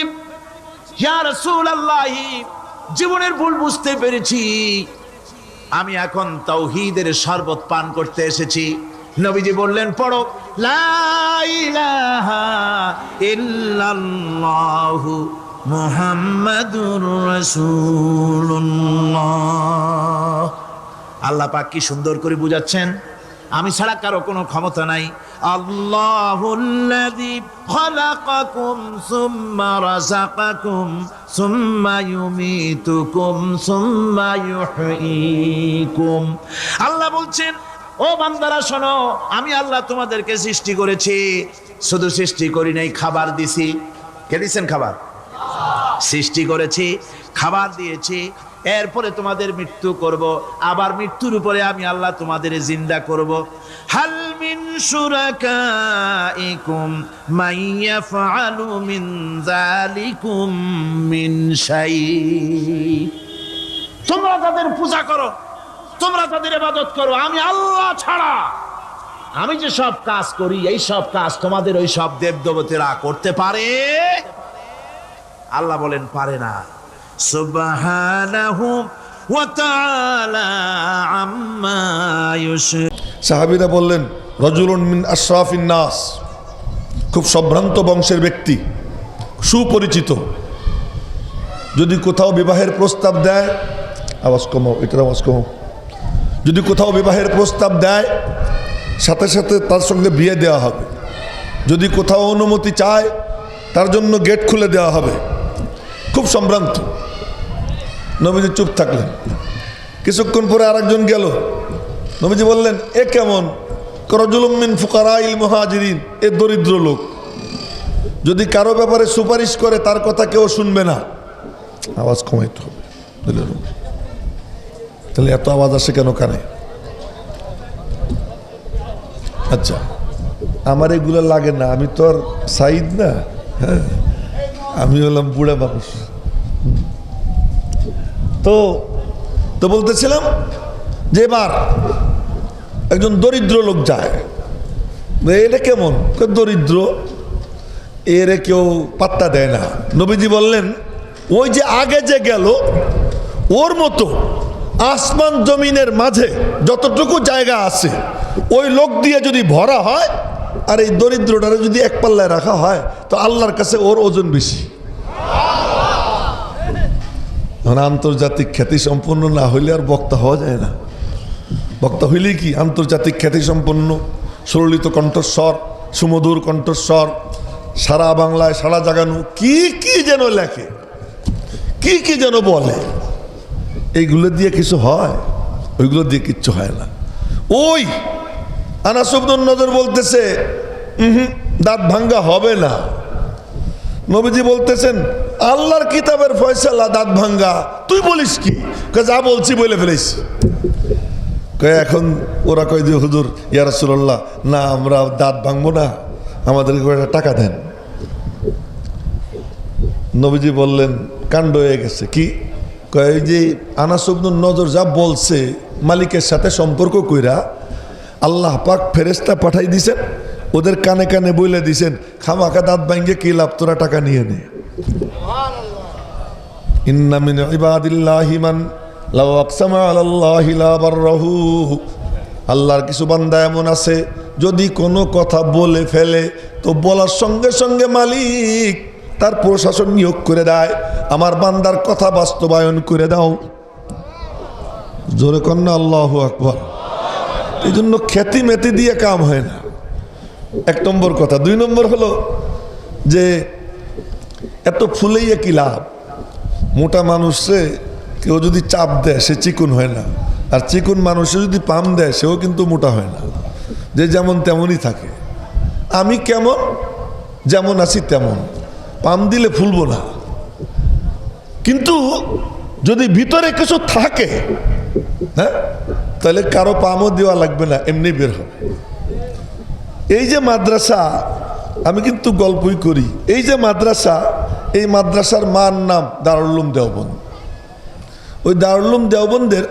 ইয়া রাসূলুল্লাহ, জীবনের ভুল বুঝতে পেরেছি, আমি এখন তাওহীদের শরবত পান করতে এসেছি। নবীজি বললেন পড়ো লা ইলাহা ইল্লাল্লাহু মুহাম্মাদুর রাসূলুল্লাহ। আল্লাহ পাক কি সুন্দর করে বুঝাচ্ছেন, আমি ছাড়া কারো কোনো ক্ষমতা নাই। আল্লাহুল্লাযী খালাকাকুম সুম্মা রাযাকাকুম সুম্মা ইউমীতুকুম সুম্মা ইউহয়ীকুম। আল্লাহ বলছেন ও বান্দারা শোনো, আমি আল্লাহ তোমাদেরকে সৃষ্টি করেছি, শুধু সৃষ্টি করি নাই, খাবার দিছি। কে দিয়েছেন খাবার? সৃষ্টি করেছি, খাবার দিয়েছি, এরপরে তোমাদের মৃত্যু করব, আবার মৃত্যুর উপরে আমি আল্লাহ তোমাদের জিন্দা করব। হাল মিন শুরাকাইকুম মাইয়াফআলু মিন যালিকুম মিন শাই। তোমরা তাদের পূজা করো, তোমরা তাদের ইবাদত করো, আমি আল্লাহ ছাড়া আমি যে সব কাজ করি এই সব কাজ তোমাদের ওই সব দেবদেবতীরা করতে পারে? আল্লাহ বলেন পারে না। সুবহানাহু ওয়া তাআলা আম্মা ইউশরিকুন। সাহাবীরা বললেন রাজুলুন মিন আশরাফিন নাস, খুব সম্ভ্রান্ত বংশের ব্যক্তি, সুপরিচিত, যদি কোথাও বিবাহের প্রস্তাব দেয়, আওয়াজ কমাও, এটার আওয়াজ কমাও, যদি কোথাও বিবাহের প্রস্তাব দেয় সাথে সাথে তার সঙ্গে বিয়ে দেওয়া হবে, যদি কোথাও অনুমতি চায় তার জন্য গেট খুলে দেওয়া হবে। খুব সম্ভ্রান্ত। নবীজি চুপ থাকলেন। কিছুক্ষণ পরে আরেকজন গেল। নবীজি বললেন এ কেমন? রাজুলুম মিন ফুকারাইল মুহাজিরিন, এ দরিদ্র লোক, যদি কারো ব্যাপারে সুপারিশ করে তার কথা কেউ শুনবে না। আওয়াজ কমাইতে হবে, তাহলে এত আওয়াজ আসে কেন কানে? আচ্ছা, আমার এগুলো লাগে না, আমি তো আর সাইদ না, হ্যাঁ, আমি হলাম বুড়া মানুষ। তো বলতেছিলাম যে এবার একজন দরিদ্র লোক যায়, এটা কেমন? দরিদ্র, এর কেউ পাত্তা দেয় না। নবীজি বললেন ওই যে আগে যে গেল ওর মতো আসমান জমিনের মাঝে যতটুকু জায়গা আছে ওই লোক দিয়ে যদি ভরা হয় আর এই দরিদ্রটারে যদি এক পাল্লায় রাখা হয় তো আল্লাহর কাছে ওর ওজন বেশি। আন্তর্জাতিক খ্যাতি সম্পন্ন না হইলে আর বক্তা হওয়া যায় না। বক্তা হইলে কি আন্তর্জাতিক খ্যাতি সম্পন্ন, সুললিত কণ্ঠস্বর, সুমধুর কণ্ঠস্বর, সারা বাংলায় সারা জাগানো, কি কি যেন লেখে, কি কি যেন বলে, এইগুলো দিয়ে কিছু হয়? ওইগুলো দিয়ে কিচ্ছু হয় না। ওই আনাস ইবনে নজর বলতেছে দাঁত ভাঙ্গা হবে না, নবীজি বলতেছেন আল্লাহর কিতাবের ফয়সালা দাঁত ভাঙ্গা, তুই বলিস কি? যা বলছি বলে ফেলেছি। এখন ওরা কয় যে হুজুর ইয়া রাসূলুল্লাহ, না আমরা দাঁত ভাঙবো না, আমাদেরকে কয়টা টাকা দেন। নবীজি বললেন কাণ্ড হয়ে গেছে। কি কয়? যে আনাস ইবনে নজর যা বলছে মালিকের সাথে সম্পর্ক কইরা আল্লাহ পাক ফেরেশতা পাঠাই দিছেন, ওদের কানে কানে বইলে দিছেন খামাখা দাঁত ভাঙ্গে কি লাভ, তোরা টাকা নিয়ে নে। ইন্না মিন ইবাদিল্লাহি মান লাউ আকসামা আলাল্লাহি লা বাররাহু, আল্লাহর কিছু বান্দা এমন আছে যদি কোনো কথা বলে ফেলে তো বলার সঙ্গে সঙ্গে মালিক তার প্রশাসন নিয়োগ করে দেয়, আমার বান্দার কথা বাস্তবায়ন করে দাও। জোরে কন্যা আল্লাহু আকবার। এই জন্য খ্যাতি মেতি দিয়ে কাম হয় না, এক নম্বর কথা। দুই নম্বর হলো যে এত ফুলেইয়া কি লাভ? মোটা মানুষে কেউ যদি চাপ দেয় সে চিকুন হয় না, আর চিকুন মানুষে যদি পাম দেয় সেও কিন্তু মোটা হয় না, যে যেমন তেমনই থাকে। আমি কেমন যেমন আছি তেমন, পাম দিলে ফুলবো না, কিন্তু যদি ভিতরে কিছু থাকে হ্যাঁ তাহলে কারো পামও দেওয়া লাগবে না, এমনি বের হবে। এই যে মাদ্রাসা, আমি কিন্তু গল্পই করি, এই যে মাদ্রাসা, এই মাদ্রাসার মার নাম দারুল উলুম দেওবন্দ। ওই দারুল উলুম দেওবন্দের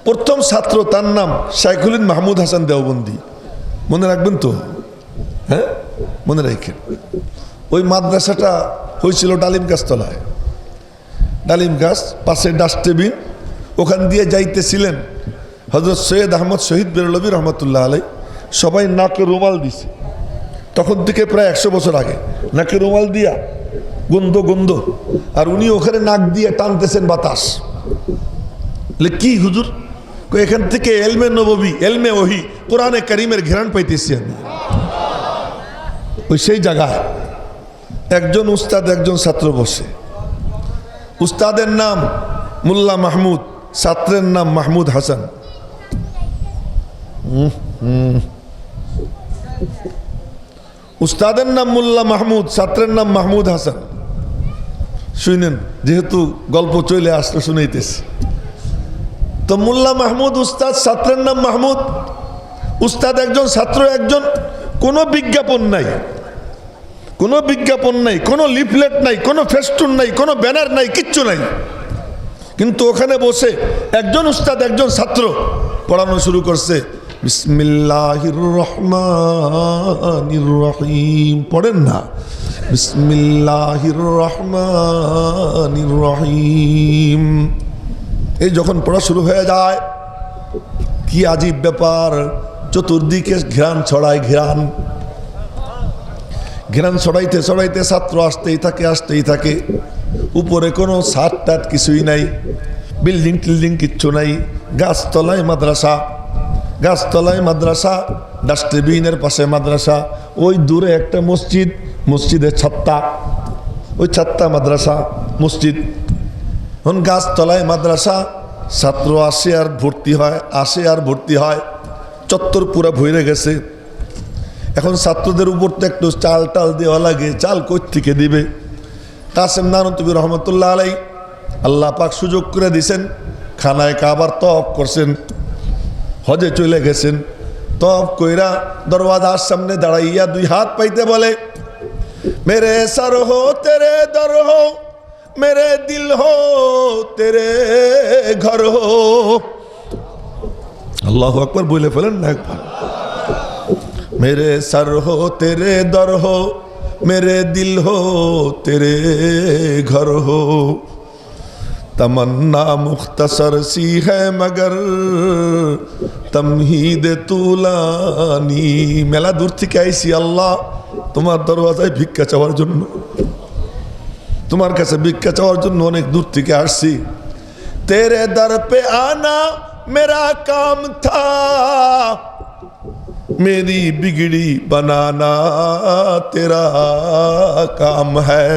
প্রথম ছাত্র তার নাম শাইখুল মাহমুদ হাসান দেওবন্দি। মনে রাখবেন তো? হ্যাঁ মনে রাখেন। ওই মাদ্রাসাটা হয়েছিল ডালিম গাছতলায়, ডালিম গাছ পাশে ডাস্টবিন, ওখান দিয়ে যাইতেছিলেন হযরত সৈয়দ আহমদ শহীদ বেরলভী রহমতুল্লাহ আলাই। সবাই নাকে রুমাল দিছে, তখন থেকে প্রায় 100 বছর আগে নাকে রুমাল দিয়া গন্ধ গন্ধ, আর উনি ওখানে নাক দিয়ে টানতেছেন বাতাস। কি হুজুর? এখান থেকে এলমে নববী, এলমে ওহি, কোরআনে কারীমের ঘ্রাণ পাইতেছি আমি। ওই সেই জায়গায় একজন উস্তাদ একজন ছাত্র বসে, উস্তাদের নাম মোল্লা মাহমুদ, ছাত্রের নাম মাহমুদ হাসান। উস্তাদের নাম মোল্লা মাহমুদ, ছাত্রের নাম মাহমুদ হাসান। শুনেন, যেহেতু গল্প চলে আসলে শুনাইতেছি। তো মোল্লা মাহমুদ উস্তাদ, ছাত্রের নাম মাহমুদ। উস্তাদ একজন, ছাত্র একজন। কোনো বিজ্ঞাপন নাই, কোনো বিজ্ঞাপন নাই, কোনো লিফলেট নাই, কোনো ফেস্টুন নাই, কোনো ব্যানার নাই, কিচ্ছু নাই। কিন্তু ওখানে বসে একজন উস্তাদ একজন ছাত্র পড়ানো শুরু করছে, বিসমিল্লাহির রহমানির রহিম। পড়েন না? বিসমিল্লাহির রহমানির রহিম। এই যখন পড়া শুরু হয়ে যায়, কি আজীব ব্যাপার, চতুর্দিকে ঘ্রাণ ছড়ায়, ঘ্রাণ ঘ্রাণ ছড়াইতে ছড়াইতে ছাত্র আসতেই থাকে, আসতেই থাকে। উপরে কোনো ছাদ টাদ কিছুই নাই, বিল্ডিং টিল্ডিং কিচ্ছু নাই, গাছতলায় মাদ্রাসা, গাছতলায় মাদ্রাসা, ডাস্টবিনের পাশে মাদ্রাসা, ওই দূরে একটা মসজিদ, মসজিদের ছাত্তা, ওই ছাত্তা মাদ্রাসা মসজিদ। এখন গাছতলায় মাদ্রাসা, ছাত্র আসে আর ভর্তি হয়, আসে আর ভর্তি হয়, চত্বর পুরা ভরে গেছে। এখন ছাত্রদের উপর তো একটু চাল টাল দেওয়া লাগে, চাল কই থেকে দিবে? কাসেম নানুতুবি রহমতুল্লাহ আলাই আল্লাহ পাক সুযোগ করে দিছেন, খানায় কাবার তওয়াফ করছেন, হজে চলে গেছেন। তওয়াফ কইরা দরওয়াজার সামনে দাঁড়াইয়া দুই হাত পাইতে বলে, মেরে সর হো তেরে দর হো, মেরে দিল হো তেরে ঘর হো। আল্লাহু আকবার বলে ফেলেন না একবার। मेरे सर हो तेरे दर हो, मेरे दिल हो तेरे घर हो, तमन्ना मुख्तसर सी है मगर तमहीद तुलानी। मेला दूर থেকে আইছি আল্লাহ তোমার দরওয়াজায় ভিক্ষা চাওয়ার জন্য, তোমার কাছে ভিক্ষা চাওয়ার জন্য অনেক দূর থেকে আসছি। तेरे दर पे आना मेरा काम था, मेरी बिगड़ी बनाना तेरा काम है।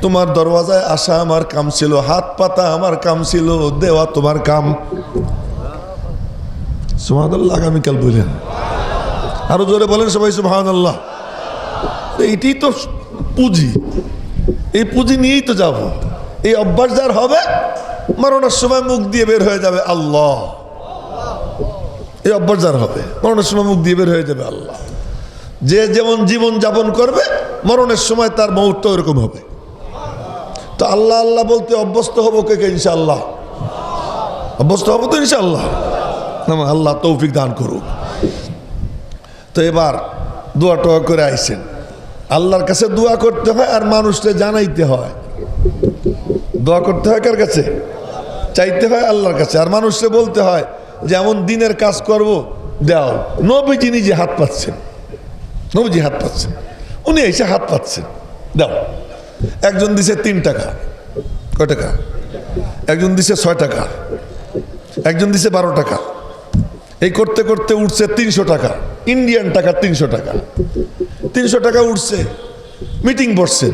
তোমার দরওয়াজায় আসা আমার কাম ছিল, হাত পাতা আমার কাম ছিল, দেওয়া তোমার কাম। সুবহানাল্লাহ। আগামীকাল বলেন, আরো জোরে বলেন সবাই সুবহানাল্লাহ। এইটাই তো পুঁজি, এই পুঁজি নিয়েই তো যাব। এই অভ্যাস যার হবে মরণের সময় মুখ দিয়ে বের হয়ে যাবে আল্লাহ। এই অভ্যাস যার হবে মরণের সময় মুখ দিয়ে বের হয়ে যাবে আল্লাহ। যে যেমন জীবন যাপন করবে মরণের সময় তার মৌতটা এরকম হবে। তো আল্লাহ আল্লাহ বলতে অভ্যস্ত হবো কে কে? ইনশাআল্লাহ অভ্যস্ত হবো তো ইনশাআল্লাহ। আল্লাহ তৌফিক দান করুক। তো এবার দোয়া টোয়া করে আইছেন, আল্লাহর কাছে দোয়া করতে হয় আর মানুষকে জানাইতে হয়। দোয়া করতে হয় কার কাছে? চাইতে হয় আল্লাহর কাছে, আর মানুষকে বলতে হয় যেমন দিনের কাজ করব দাও। নবীজি নিজে হাত পাচ্ছেন, নবীজি হাত পাচ্ছেন, উনি এসে হাত পাচ্ছেন, দাও। একজন দিছে 3 টাকা, কয় টাকা? একজন দিছে 6 টাকা, একজন দিছে 12 টাকা। এই করতে করতে উঠছে 300 টাকা, ইন্ডিয়ান টাকা 300 টাকা। 300 টাকা উঠছে, মিটিং বসছে,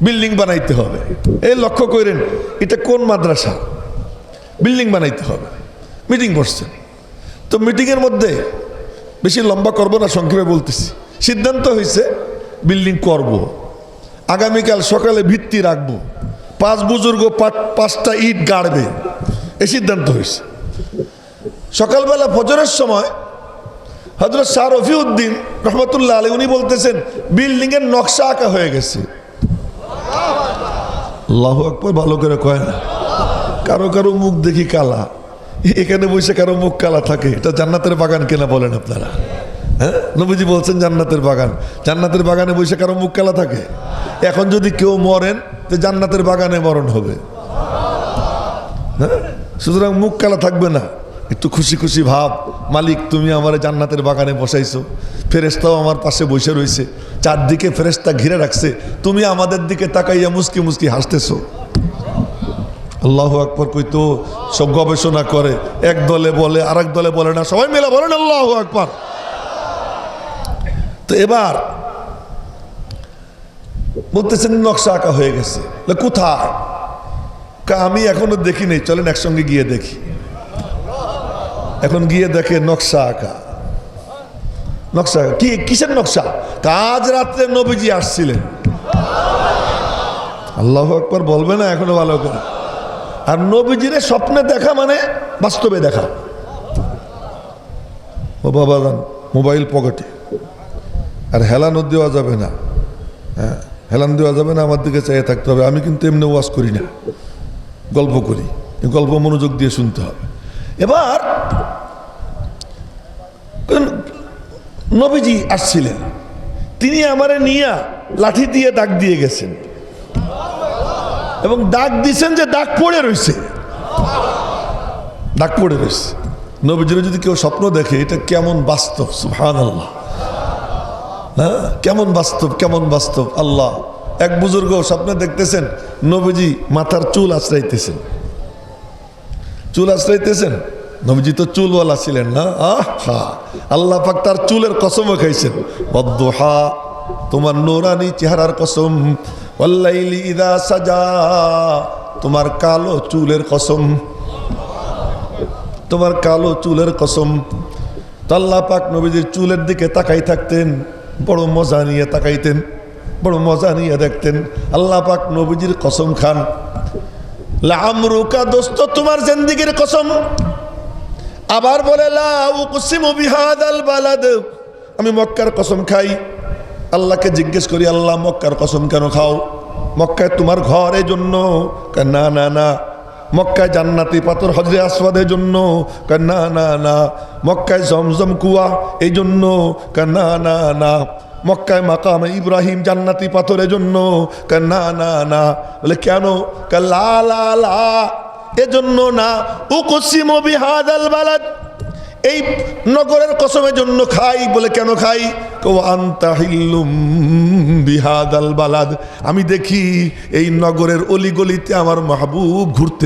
বিল্ডিং বানাইতে হবে। এই লক্ষ্য করেন এটা কোন মাদ্রাসা, বিল্ডিং বানাইতে হবে, মিটিং বসছে। তো মিটিংয়ের মধ্যে বেশি লম্বা করব না, সংক্ষেপে বলতেছি। সিদ্ধান্ত হয়েছে বিল্ডিং করব, আগামীকাল সকালে ভিত্তি রাখবো, 5 বুজুর্গ 5টা ইট গাড়বে, এই সিদ্ধান্ত হয়েছে। সকালবেলা ফজরের সময় হযরত শাহ রফিউদ্দিন রহমতুল্লাহ আলাইহি উনি বলতেছেন বিল্ডিং এর নকশা আঁকা হয়ে গেছে। আল্লাহু আকবার, ভালো করে কয় না। কারো কারো মুখ দেখি কালা, এখানে বসে কারো মুখ কালা থাকে, এটা জান্নাতের বাগান কেনা বলেন আপনারা? হ্যাঁ, নবীজি বলছেন জান্নাতের বাগান। জান্নাতের বাগানে বসে কারো মুখ কালা থাকে? এখন যদি কেউ মরেন তো জান্নাতের বাগানে মরণ হবে। হ্যাঁ, সুতরাং মুখ কালা থাকবে না, একটু খুশি খুশি ভাব, মালিক তুমি আমার জান্নাতের বাগানে বসাইছো, ফেরেশতাও আমার পাশে বসে রয়েছে, চারদিকে ফেরেশতা ঘিরে রাখছে, তুমি আমাদের দিকে তাকাইয়া মুস্কি মুস্কি হাসতেছো। আল্লাহু আকবার কই তো সব গবেষণা করে, এক দলে বলে আর এক দলে বলে না, সবাই মিলে বলেন আল্লাহু আকবার। তো এবার বলতেছেন নকশা আঁকা হয়ে গেছে। কোথায়? আমি এখনো দেখি নেই, চলেন একসঙ্গে গিয়ে দেখি। এখন গিয়ে দেখে নকশা আঁকা। নকশা কি? কিসের নকশা? কাজ রাত্রে নবীজি আসছিলেন। আল্লাহু আকবার বলবে না এখনো ভালো করে। আর নবীজিরে স্বপ্নে দেখা মানে বাস্তবে দেখা। ও বাবা জান, মোবাইল পকেটে, আর হেলানো দেওয়া যাবে না। হ্যাঁ, হেলান দেওয়া যাবে না, আমার দিকে চাইয়ে থাকতে হবে। আমি কিন্তু এমনি ওয়াজ করি না, গল্প করি, গল্প মনোযোগ দিয়ে শুনতে হবে। এবার নবীজি আসছিলেন, তিনি আমারে নিয়ে লাঠি দিয়ে দাগ দিয়ে গেছেন, এবং দাগ দিছেন যে দাগ পড়ে রয়েছে, দাগ পড়ে রয়েছে। নবীজির যদি কেউ স্বপ্ন দেখে এটা কেমন বাস্তব, সুবহানাল্লাহ। হ্যাঁ, কেমন বাস্তব, কেমন বাস্তব। আল্লাহ, এক বুজুর্গ স্বপ্নে দেখতেছেন নবীজি মাথার চুল আশ্রাইতেছেন, চুল আশ্রাইতেছেন। নবীজি তো চুলওয়ালা ছিলেন না? আহা, আল্লাহ পাক তার চুলের কসমও খাইছেন। ওয়াদ্দুহা, তোমার নূরানি চেহারার কসম, ওয়াল্লাইলি ইযা সাজা, তোমার কালো চুলের কসম, তোমার কালো চুলের কসম। তো আল্লাহ পাক নবীজির চুলের দিকে তাকাই থাকতেন, বড় মজা নিয়ে তাকাইতেন, বড় মজা নিয়ে দেখতেন। আল্লাহ পাক নবীজির কসম খান, লাআমরুকা, দোস্ত তোমার জিন্দেগির কসম। আবার বলে লা উকসিমু বিহাদাল বালাদ, আমি মক্কার কসম খাই। আল্লাহকে জিজ্ঞেস করি, আল্লাহ মক্কার কসম কেন খাও? মক্কায় তোমার ঘর এই জন্য? না না না। মক্কায় জান্নাতি পাথর হজরে আসওয়াদের জন্য? না না না। মক্কায় জমজম কুয়া এই জন্য? না না না। মক্কায় মাকামে ইব্রাহিম জান্নাতি পাথরের জন্য? না না না। বলে কেন? লা লা লা, এজন্য না। উকসিমু বিহাদাল বালাদ, এই নগরের কসমের জন্য খাই। বলে কেন খাই? আনতা হিল্লুম বিহাদাল বালাদ, আমি দেখি এই নগরের অলিগলিতে আমার মাহবুব ঘুরতে